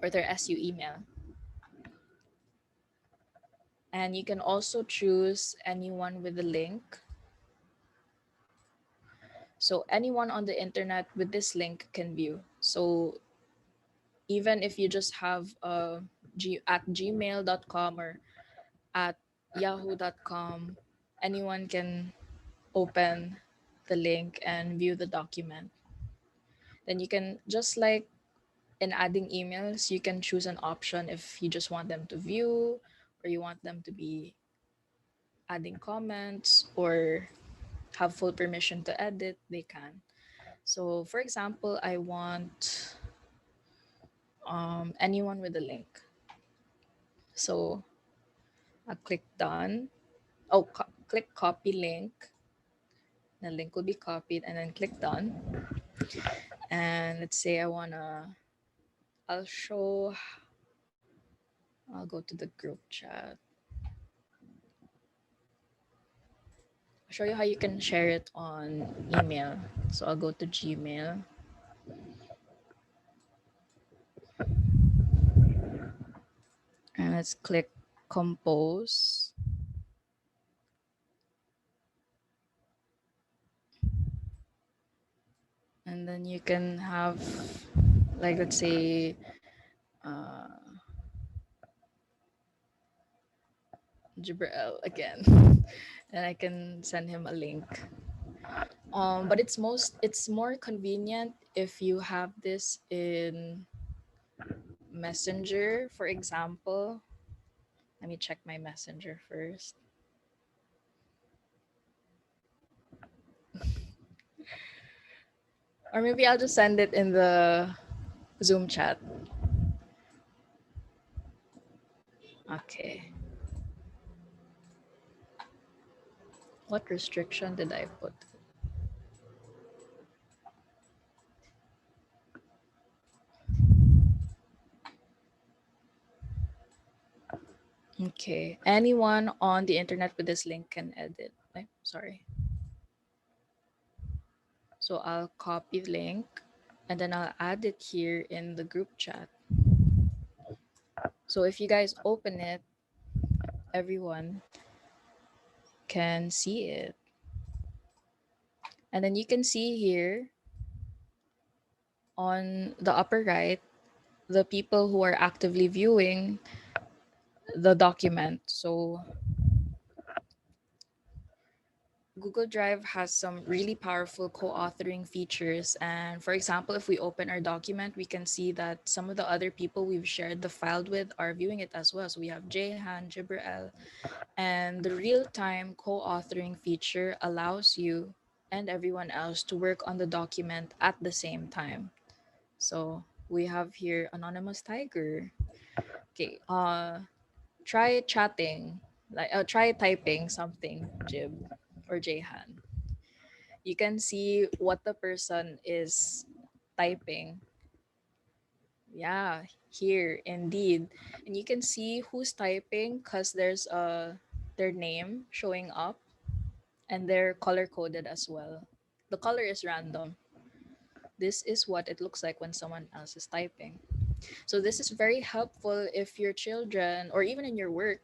or their SU email. And you can also choose anyone with the link. So anyone on the internet with this link can view. So even if you just have at gmail.com or at yahoo.com, anyone can open the link and view the document. Then you can, just like in adding emails, you can choose an option if you just want them to view or you want them to be adding comments or have full permission to edit, they can. So for example, I want anyone with a link. So I'll click done. Oh, click copy link. The link will be copied and then click done. And let's say I'll show, I'll go to the group chat. I'll show you how you can share it on email. So I'll go to Gmail. And let's click compose. And then you can have, like, let's say, uh, Jibril again. And I can send him a link. But it's more convenient if you have this in Messenger, for example. Let me check my Messenger first. Or maybe I'll just send it in the Zoom chat. Okay. What restriction did I put? Okay. Anyone on the internet with this link can edit. Sorry. So I'll copy the link and then I'll add it here in the group chat. So if you guys open it, everyone can see it. And then you can see here on the upper right the people who are actively viewing the document. So Google Drive has some really powerful co-authoring features. And for example, if we open our document, we can see that some of the other people we've shared the file with are viewing it as well. So we have Jehan, Jibril, and the real-time co-authoring feature allows you and everyone else to work on the document at the same time. So we have here Anonymous Tiger. Okay, try chatting, try typing something, Jib or Jehan. You can see what the person is typing. Yeah, here indeed. And you can see who's typing because there's their name showing up and they're color coded as well. The color is random. This is what it looks like when someone else is typing. So this is very helpful if your children or even in your work,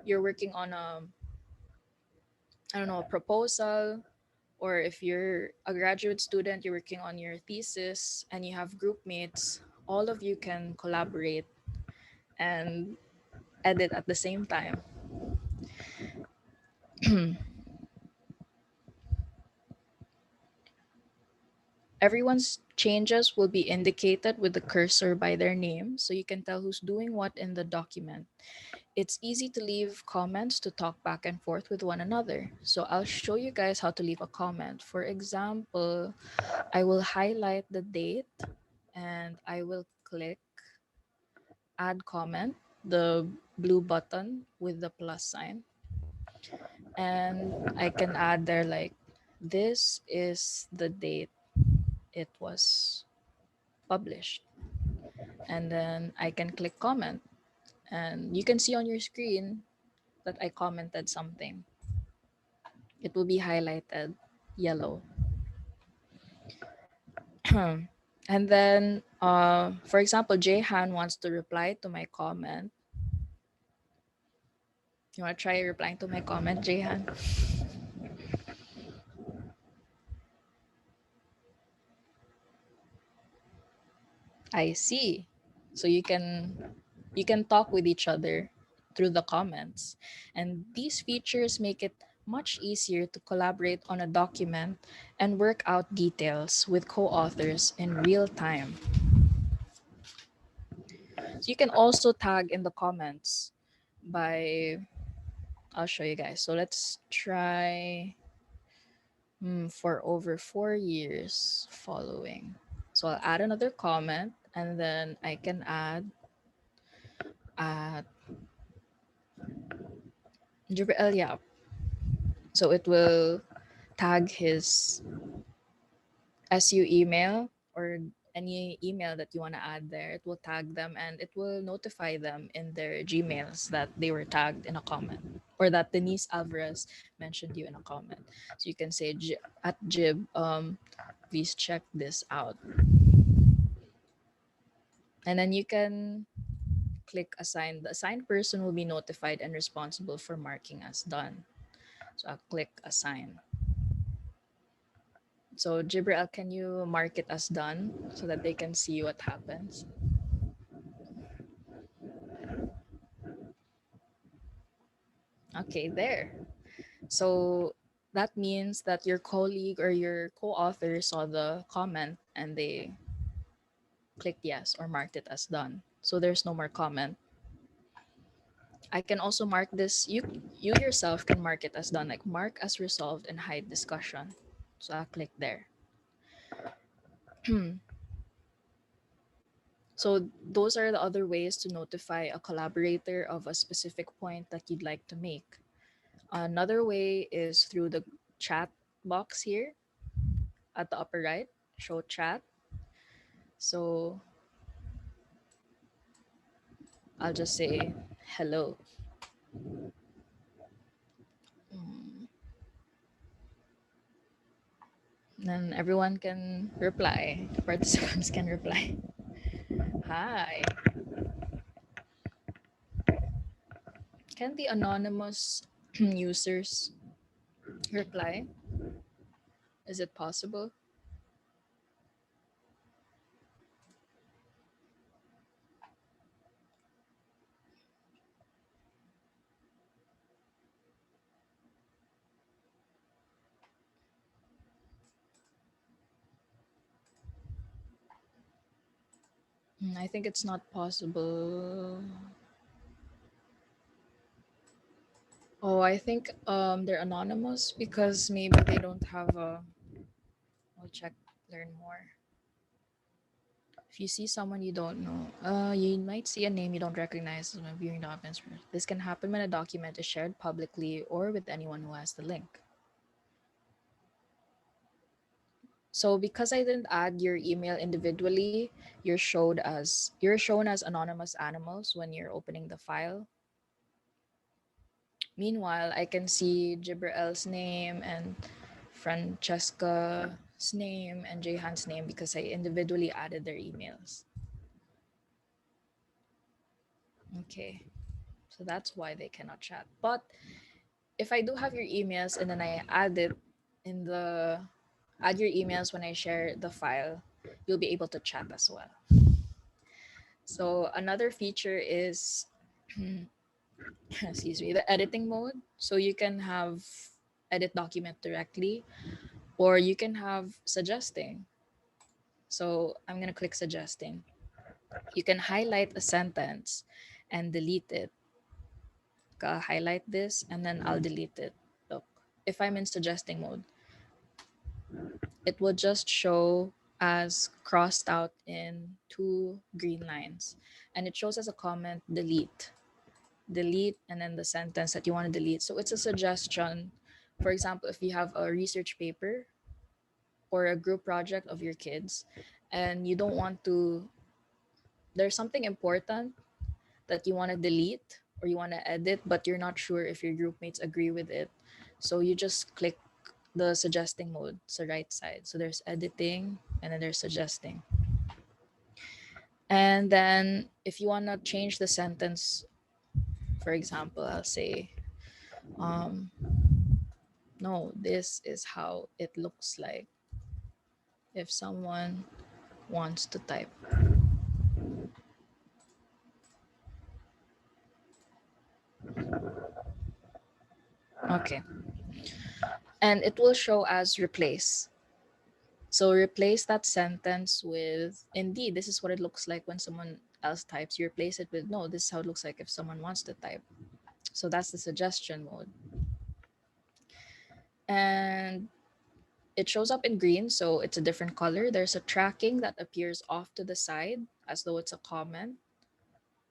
you're working on I don't know, a proposal, or if you're a graduate student, you're working on your thesis and you have group mates, all of you can collaborate and edit at the same time. Everyone's changes will be indicated with the cursor by their name, so you can tell who's doing what in the document. It's easy to leave comments to talk back and forth with one another. So I'll show you guys how to leave a comment. For example, I will highlight the date and I will click add comment, the blue button with the plus sign. And I can add there like, this is the date it was published. And then I can click comment, and you can see on your screen that I commented something. It will be highlighted yellow. And then, for example, Jehan wants to reply to my comment. You want to try replying to my comment, Jehan? I see. So you can talk with each other through the comments. And these features make it much easier to collaborate on a document and work out details with co-authors in real time. So you can also tag in the comments by, I'll show you guys. So let's try for over 4 years following. So I'll add another comment, and then I can add uh, Jibril Yap. So it will tag his SU email or any email that you want to add there. It will tag them and it will notify them in their Gmails that they were tagged in a comment, or that Denise Alvarez mentioned you in a comment. So you can say at Jib, please check this out. And then you can click assign. The assigned person will be notified and responsible for marking as done. So I'll click assign. So Jibril, can you mark it as done so that they can see what happens? Okay, there. So that means that your colleague or your co-author saw the comment and they clicked yes or marked it as done. So there's no more comment. I can also mark this. You yourself can mark it as done, like mark as resolved and hide discussion. So I'll click there. So those are the other ways to notify a collaborator of a specific point that you'd like to make. Another way is through the chat box here at the upper right, show chat. So I'll just say hello. Mm, Then everyone can reply. Participants can reply. Hi. Can the anonymous users reply? Is it possible? I think it's not possible. Oh, I think they're anonymous because maybe they don't have a. I'll check, learn more. If you see someone you don't know, you might see a name you don't recognize when viewing documents. This can happen when a document is shared publicly or with anyone who has the link. So because I didn't add your email individually, you're shown as anonymous animals when you're opening the file. Meanwhile, I can see Jibrel's name and Francesca's name and Jehan's name because I individually added their emails. Okay, so that's why they cannot chat. But if I do have your emails and then I add your emails when I share the file, you'll be able to chat as well. So another feature is excuse me, the editing mode. So you can have edit document directly, or you can have suggesting. So I'm gonna click suggesting. You can highlight a sentence and delete it. I'll highlight this and then I'll delete it. Look, if I'm in suggesting mode, it will just show as crossed out in two green lines. And it shows as a comment delete, and then the sentence that you want to delete. So it's a suggestion. For example, if you have a research paper or a group project of your kids and you don't want to, there's something important that you want to delete or you want to edit, but you're not sure if your group mates agree with it. So you just click the suggesting mode, it's the right side. So there's editing and then there's suggesting. And then if you want to change the sentence, for example, I'll say, um, no, this is how it looks like if someone wants to type. Okay. And it will show as replace. So replace that sentence with, indeed, this is what it looks like when someone else types. You replace it with, no, this is how it looks like if someone wants to type. So that's the suggestion mode. And it shows up in green, so it's a different color. There's a tracking that appears off to the side as though it's a comment,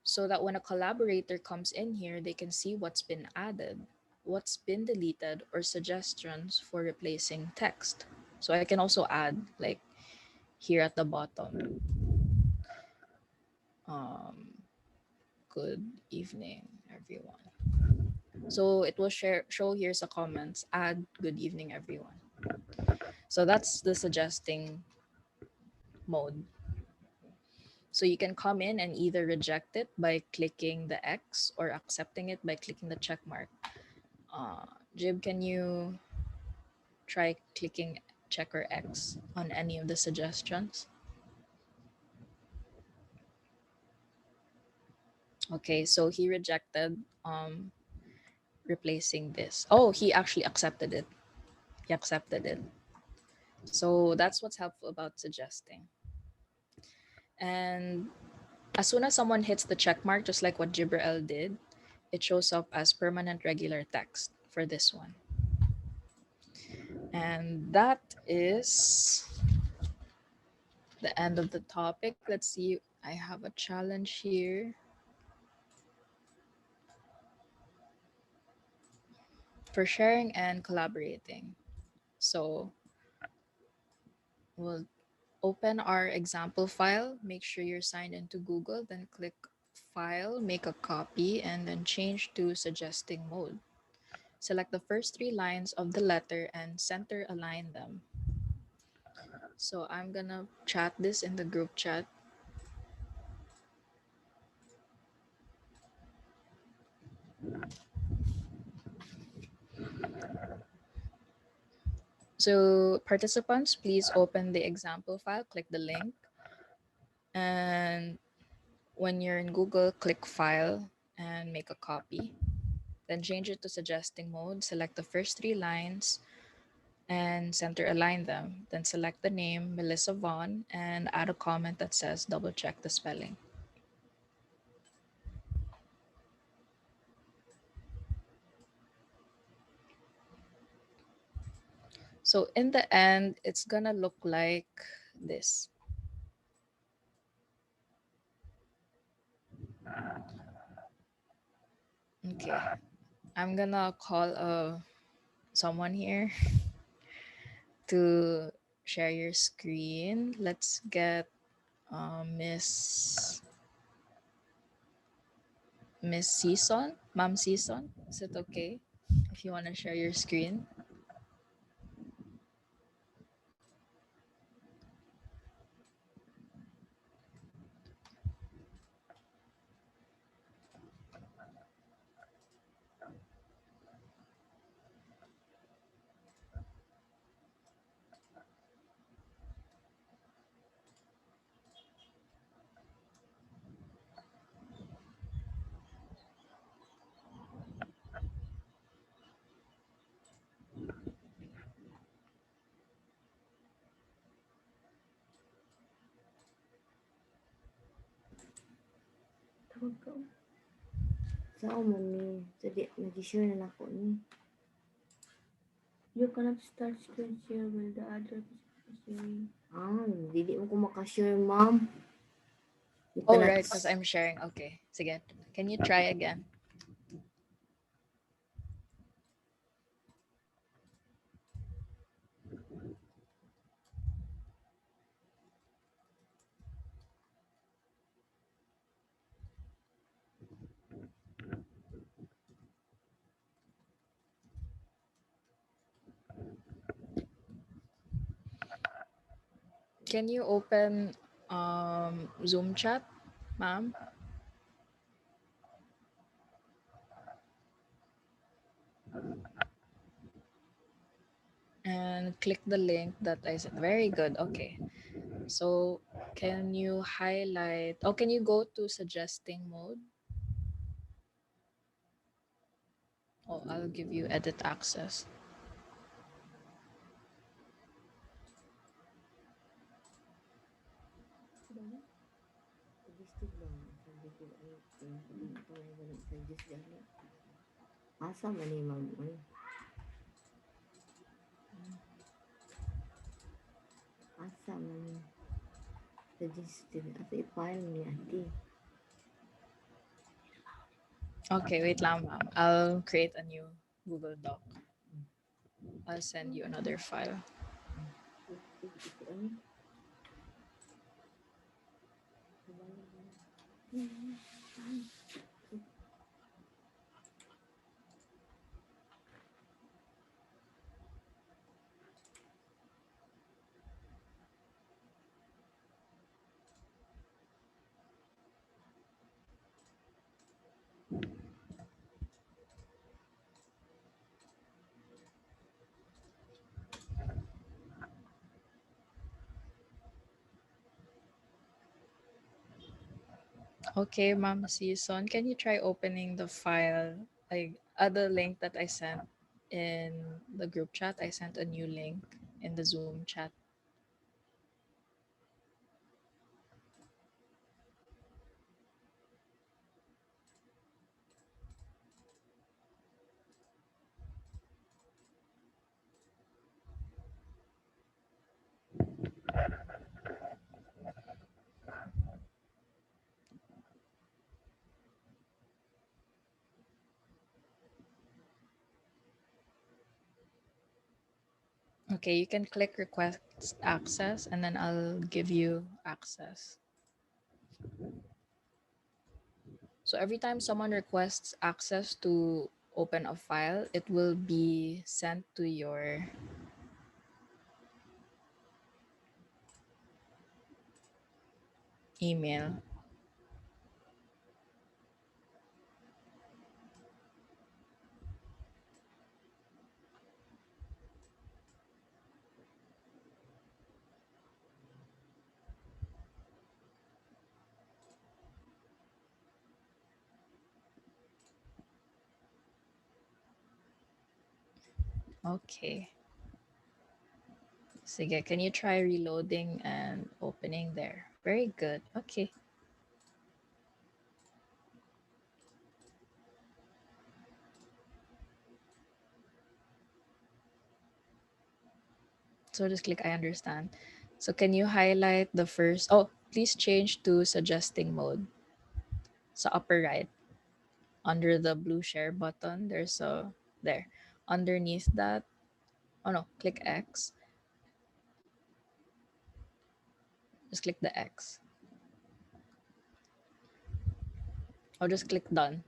so that when a collaborator comes in here, they can see what's been added, what's been deleted, or suggestions for replacing text. So I can also add, like here at the bottom, um, good evening, everyone. So it will show here's the comments, add good evening, everyone. So that's the suggesting mode. So you can come in and either reject it by clicking the X or accepting it by clicking the check mark. Jib, can you try clicking check or X on any of the suggestions? Okay, so he rejected replacing this. Oh, he actually accepted it. He accepted it. So that's what's helpful about suggesting. And as soon as someone hits the check mark, just like what Jibril did, it shows up as permanent regular text for this one. And that is the end of the topic. Let's see. I have a challenge here. For sharing and collaborating. So we'll open our example file. Make sure you're signed into Google, then click File, make a copy, and then change to suggesting mode. Select the first three lines of the letter and center align them. So I'm gonna chat this in the group chat. So participants, please open the example file, click the link, and when you're in Google, click File and make a copy. Then change it to suggesting mode, select the first three lines and center align them. Then select the name, Melissa Vaughn, and add a comment that says double check the spelling. So in the end, it's gonna look like this. Okay, I'm gonna call someone here to share your screen. Let's get Miss Season, Mom Season. Is it okay if you want to share your screen? Tawag ka. Sao man ni? Jadi, nag-share na ako ni. You cannot start screen share while the other person is sharing. Dili mo ko makashare, ma'am. You Oh, cannot. right, because I'm sharing. Okay. Sige. Can you try again? Can you open Zoom chat, ma'am? And click the link that I said. Very good. Okay. So can you highlight? Oh, can you go to suggesting mode? Oh, I'll give you edit access. Suggested lang. Sabi ko, ay, ito na yung suggest gani. Asa man ni ma'am? Asa man ni suggested. Asa i-file ni ate. Okay, wait lang, ma'am. I'll create a new Google Doc. I'll send you another file. Ito ano? Okay, Ma'am Season, can you try opening the file, like other link that I sent in the group chat? I sent a new link in the Zoom chat. Okay, you can click request access and then I'll give you access. So every time someone requests access to open a file, it will be sent to your email. Okay. Sige, can you try reloading and opening there? Very good. Okay. So just click I understand. So can you highlight the first? Oh, please change to suggesting mode. So upper right, under the blue share button, there's a there. Underneath that, oh no, click X. Just click the X. Or just click done.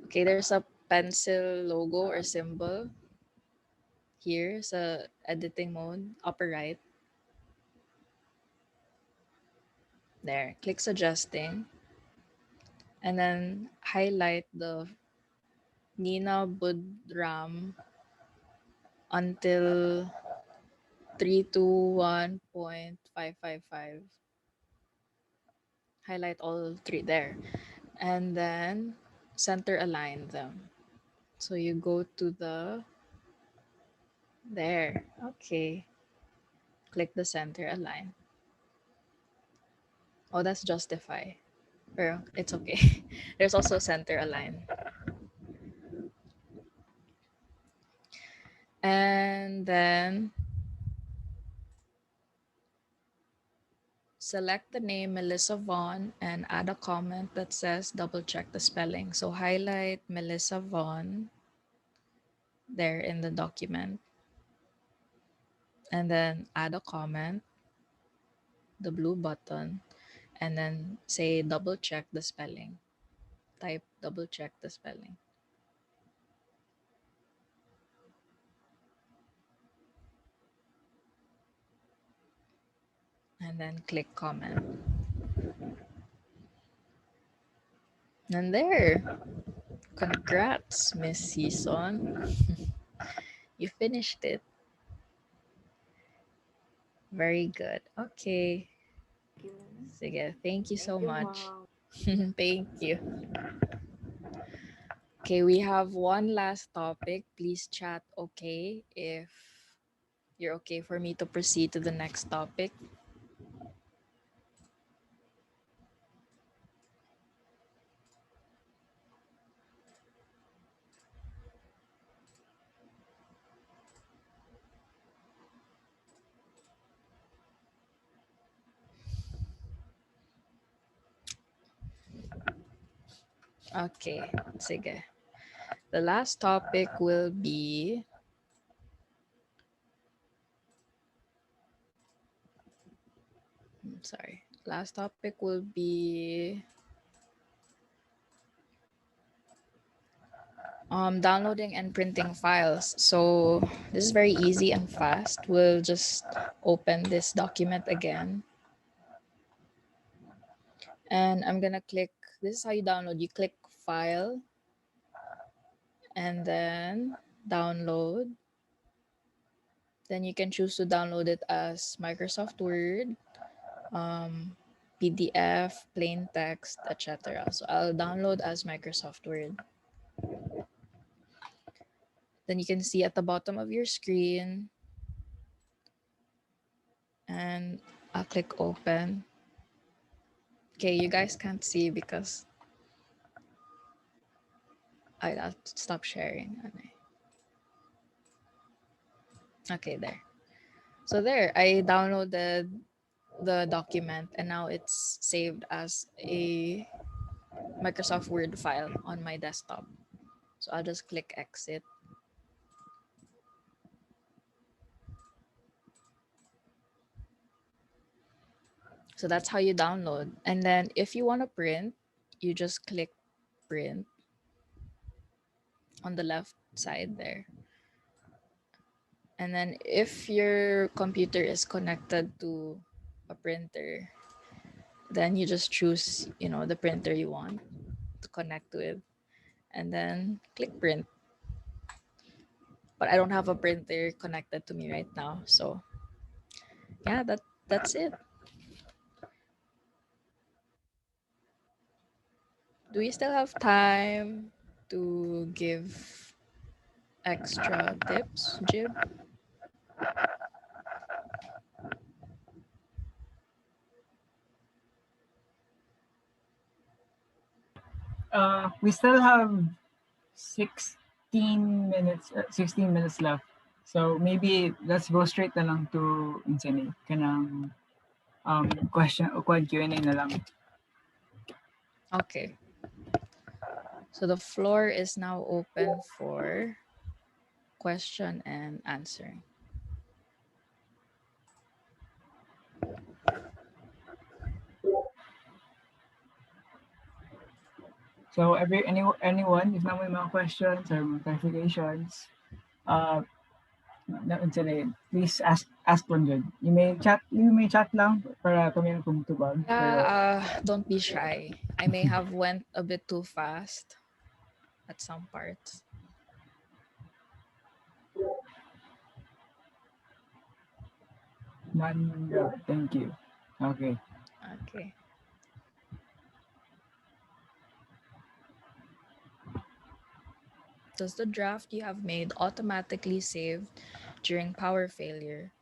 Okay, there's a pencil logo or symbol here sa editing mode, upper right. There, click suggesting. And then highlight the Nina Budram until 321.555. Highlight all three there. And then center align them. So you go to the there. Okay. Click the center align. Oh, that's justify. Pero it's okay. There's also center align. And then select the name Melissa Vaughn and add a comment that says double check the spelling. So highlight Melissa Vaughn there in the document and then add a comment, the blue button, and then say double check the spelling. Type double check the spelling. And then click comment. And there. Congrats, Miss Season. You finished it. Very good. Okay. Sige, thank you so Thank you, much. ma'am. Thank you. Okay, we have one last topic. Please chat okay if you're okay for me to proceed to the next topic. Okay, sige. The last topic will be sorry. Last topic will be downloading and printing files. So this is very easy and fast. We'll just open this document again. And I'm gonna click, this is how you download. You click file and then download. Then you can choose to download it as Microsoft Word, PDF, plain text, etc. So I'll download as Microsoft Word. Then you can see at the bottom of your screen, and I'll click open. Okay, you guys can't see because I'll stop sharing. Okay, there. So there, I downloaded the document and now it's saved as a Microsoft Word file on my desktop. So I'll just click exit. So that's how you download. And then if you want to print, you just click print on the left side there. And then if your computer is connected to a printer, then you just choose, the printer you want to connect with and then click print. But I don't have a printer connected to me right now. So yeah, that's it. Do we still have time to give extra tips, Jib? We still have 16 minutes left. So maybe let's go straight na lang to Insane. Kanang question o Q&A na lang. Okay. So the floor is now open for question and answering. So anyone, if na may mga questions or mga clarifications, please ask lang dyan. You may chat lang para kami ang tumutubag. Pero Don't be shy. I may have went a bit too fast at some parts. Thank you. Okay. Okay. Does the draft you have made automatically save during power failure?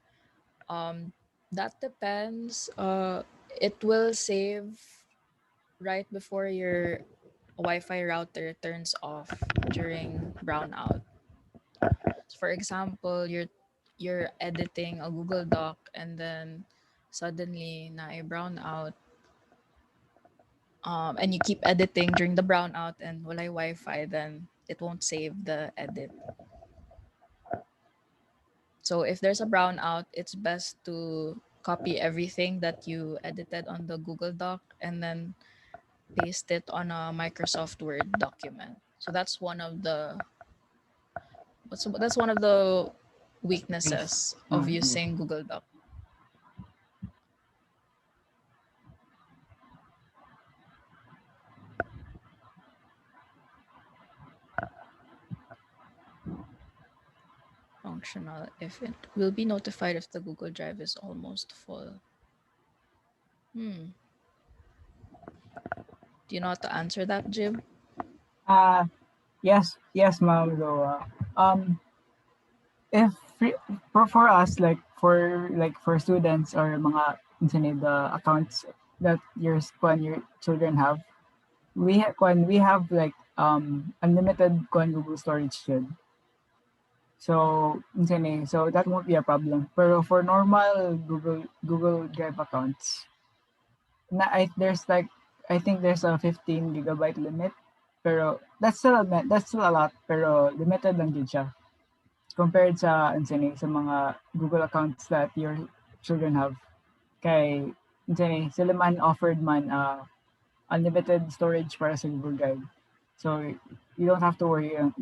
That depends. It will save right before your Wi-Fi router turns off during brownout. For example, you're editing a Google Doc and then suddenly na brown out, and you keep editing during the brownout and walay Wi-Fi, then it won't save the edit. So if there's a brownout, it's best to copy everything that you edited on the Google Doc and then paste it on a Microsoft Word document. So that's one of the Waste. weaknesses of Yes. using Google Doc. Functional if it will be notified if the Google Drive is almost full. Do you know how to answer that, Jim? Uh yes, ma'am. Loa. If for us, like for students or mga the accounts that when your children have, we have like unlimited Google storage should. So so that won't be a problem. Pero for normal Google Drive accounts, there's like I think there's a 15 GB limit. Pero that's still a lot, pero limited lang din siya compared sa mga Google accounts that your children have. Kay sila man offered man unlimited storage para sa Google Drive. So you don't have to worry lang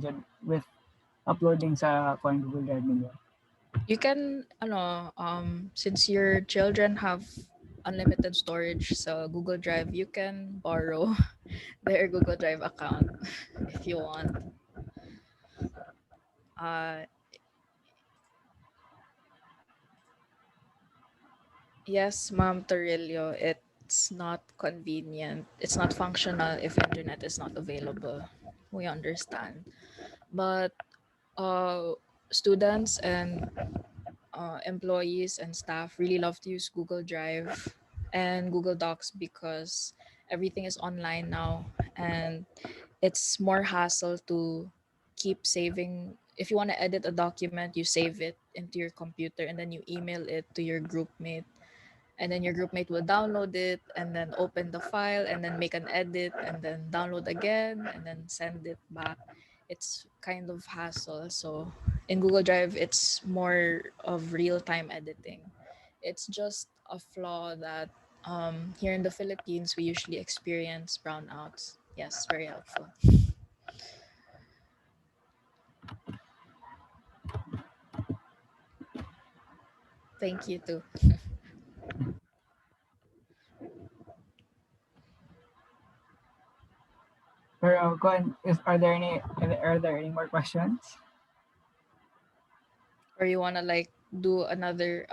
dyan with uploading sa Google Drive ninyo. You can, since your children have unlimited storage sa Google Drive, you can borrow their Google Drive account if you want. Yes, Ma'am Torillo, it's not convenient. It's not functional if internet is not available. We understand. But students and employees and staff really love to use Google Drive and Google Docs because everything is online now, and it's more hassle to keep saving. If you want to edit a document, you save it into your computer and then you email it to your group mate, and then your group mate will download it and then open the file and then make an edit and then download again and then send it back. It's kind of hassle. So in Google Drive, it's more of real-time editing. It's just a flaw that here in the Philippines we usually experience brownouts. Yes, very helpful. Thank you too. Pero are there any more questions? Or you wanna like do another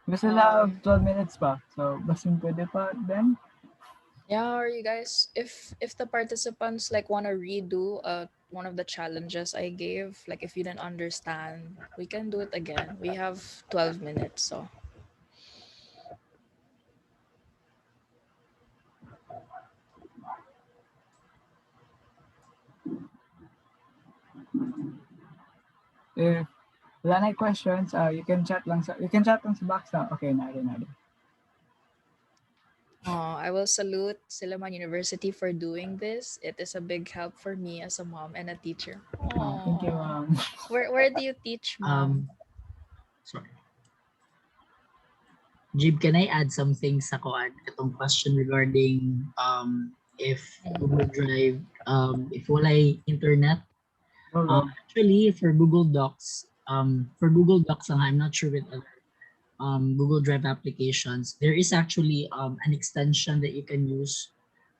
Gusto nila 12 minutes pa. So, basin pwede pa then? yeah, or you guys, if the participants like want to redo one of the challenges I gave, like if you didn't understand, we can do it again. We have 12 minutes, so If wala na questions, you can chat lang sa box na. Okay, nari. I will salute Silliman University for doing this. It is a big help for me as a mom and a teacher. Thank you, ma'am. Where do you teach, mom? Sorry. Jib, can I add something sa kuan itong question regarding if Google Drive if walay internet? Actually, for Google Docs I'm not sure with other Google Drive applications, there is actually an extension that you can use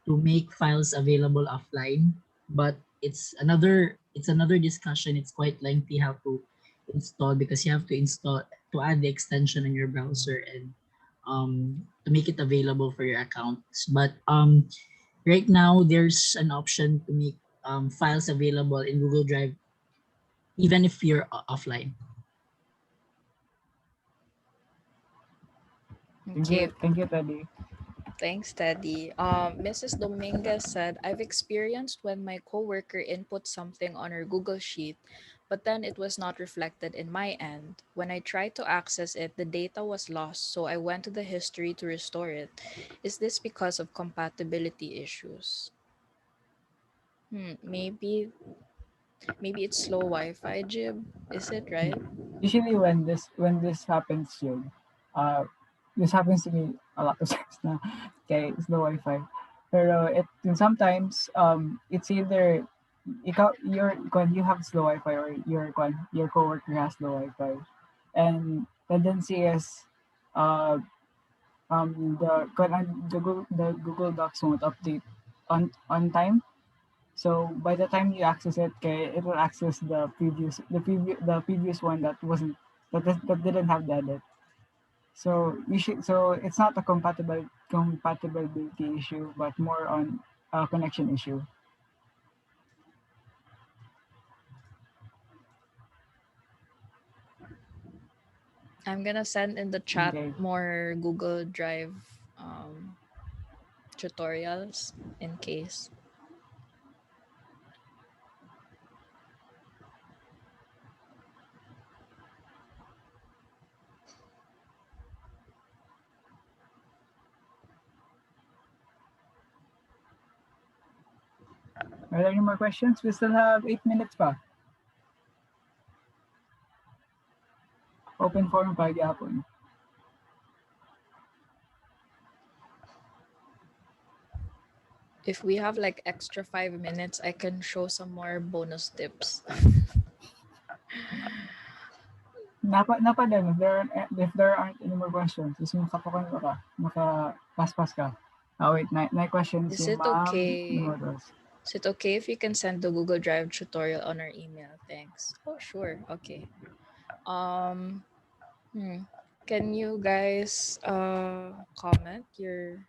to make files available offline, but it's another discussion. It's quite lengthy how to install because you have to add the extension in your browser and to make it available for your accounts. But right now there's an option to make files available in Google Drive even if you're offline. Okay. Thank you, Teddy. Thanks, Teddy. Mrs. Dominguez said, I've experienced when my coworker inputs something on her Google Sheet, but then it was not reflected in my end. When I tried to access it, the data was lost, so I went to the history to restore it. Is this because of compatibility issues? Maybe it's slow Wi-Fi, Jib. Is it right? Usually when this happens, yun, uh, this happens to me a lot of times na, okay, slow Wi-Fi. Pero sometimes it's either you have slow Wi-Fi or your coworker has slow Wi-Fi, and tendency is uh the Google Docs won't update on time. So by the time you access it, okay, it will access the previous one that didn't have the edit. So it's not a compatibility issue, but more on a connection issue. I'm gonna send in the chat Okay. more Google Drive tutorials in case. Are there any more questions? We still have 8 minutes pa. Open forum pa gyapon. If we have like extra 5 minutes, I can show some more bonus tips. Napa din, if there aren't any more questions, is maka-pass ka. Oh wait, na questions Is si it Ma'am okay? Numoros. Is it okay if you can send the Google Drive tutorial on our email? Thanks. Oh, sure. Okay. Um, Can you guys comment your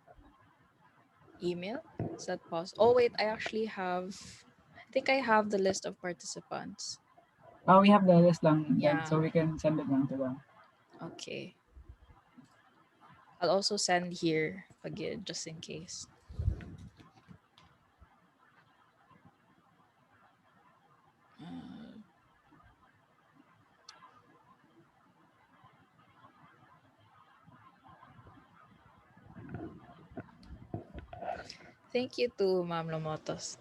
email? Is that possible? Oh wait, I think I have the list of participants. Oh, we have the list lang then, Yeah. so we can send it lang to them. Okay. I'll also send here again just in case. Uh, Thank you to Ma'am Lomotos.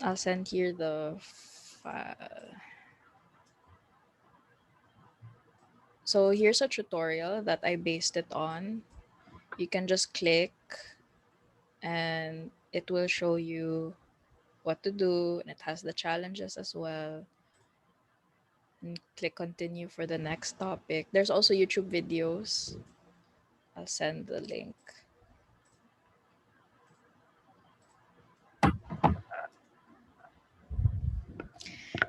I'll send here the file. So here's a tutorial that I based it on. You can just click and it will show you what to do, and it has the challenges as well. And click continue for the next topic. There's also YouTube videos. I'll send the link.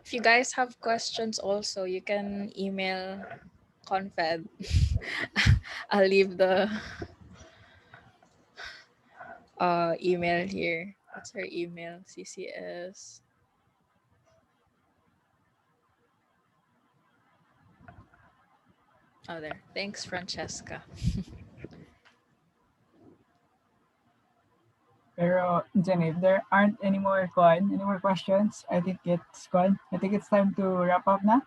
If you guys have questions also, you can email Confed. I'll leave the email here. What's her email? CCS. Oh, there. Thanks, Francesca. Pero Jenny, if there aren't any more questions, I think it's time to wrap up na.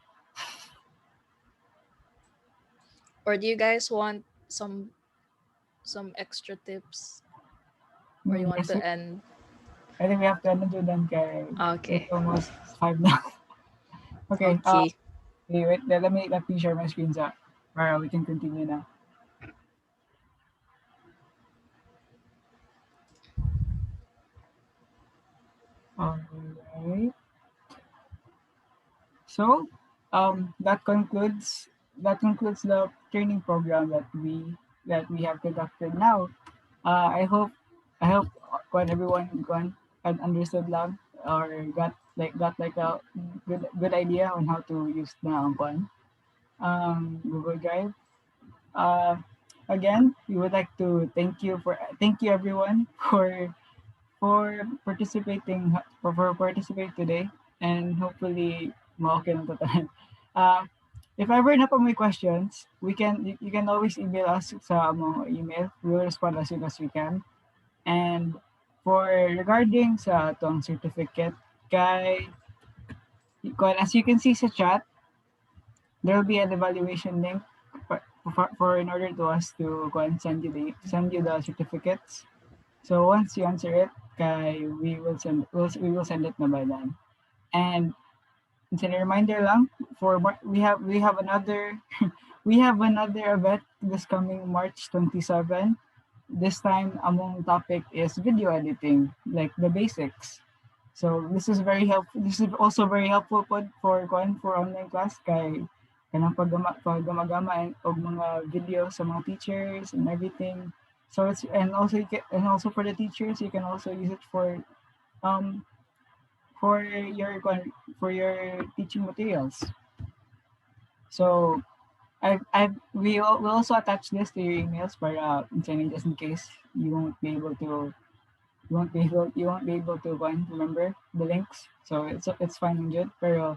Or do you guys want some extra tips? Or you want Yes, to end? I think we have to ano then kay Okay. it's almost 5 now. Okay. Okay. Wait, let me share my screen so we can continue now. Alright. So that concludes the training program that we have conducted now. I hope when everyone had understood lang or got like a good idea on how to use the Google Drive. Uh, Again, we would like to thank you everyone for participating today, and hopefully okay na to tayo. If ever na pa may questions, you can always email us sa among email. We will respond as soon as we can. And for regarding sa atong certificate, kay as you can see sa chat, there will be an evaluation link for in order to us to send you the certificates. So once you answer it, kay we will send it na by then. And it's a reminder lang we have another we have another event this coming March 27. This time among topic is video editing, like the basics. So this is very helpful. This is also very helpful for online class kay kanang paggamagama og mga videos sa mga teachers and everything. So it's and also for the teachers you can also use it um for your teaching materials. So we'll also attach this to your emails para just in case you won't be able to remember the links. So it's fine and good. Pero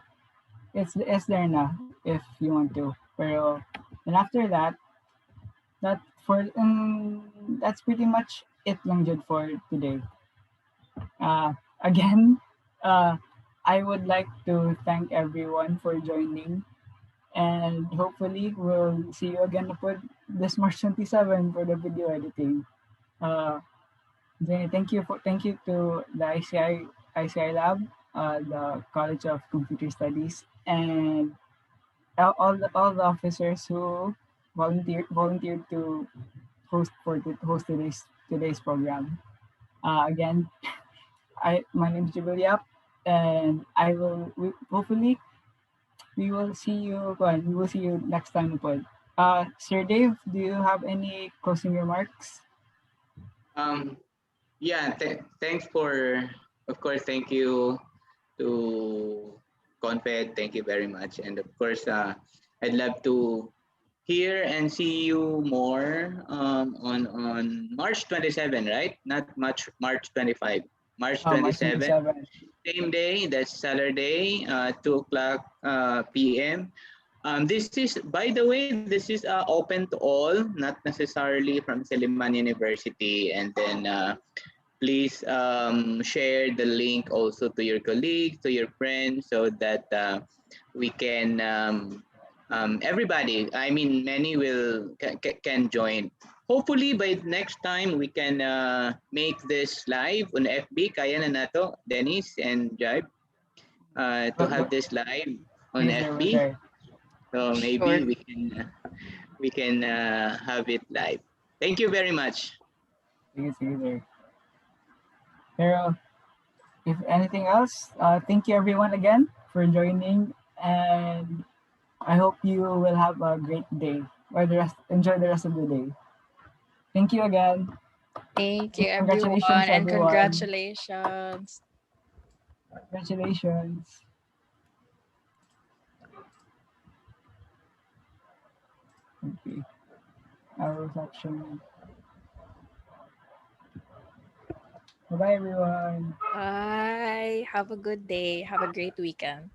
it's there na if you want to. Pero and after that that's pretty much it lang jud for today. Again, I would like to thank everyone for joining, and hopefully we'll see you again for this March 27 for the video editing. Thank you to the ICI lab, the College of Computer Studies, and all the officers who volunteered to host today's program. Again, my name is Jubilee, and hopefully we will see you next time po. Sir Dave, do you have any closing remarks? Um, yeah, thanks for, of course, thank you to Confed. Thank you very much. And of course, I'd love to hear and see you more on March 27, right? Not March 25. March March 27, 27. same day, that's Saturday, 2 o'clock p.m. This is, by the way, this is open to all, not necessarily from Siliman University. And then please share the link also to your colleagues, to your friends, so that we can, everybody, I mean, many can join. Hopefully by next time we can make this live on FB. Kaya na nato, Dennis and Jive, to have this live on Yes, sir, FB. sir. So Sure. maybe we can have it live. Thank you very much. Sige, sir. Pero if anything else, thank you everyone again for joining, and I hope you will have a great day or enjoy the rest of the day. Thank you again. Thank you, Congratulations, everyone, and everyone. congratulations. Congratulations. Okay. Our section. Bye-bye, everyone. Bye. Have a good day. Have a great weekend.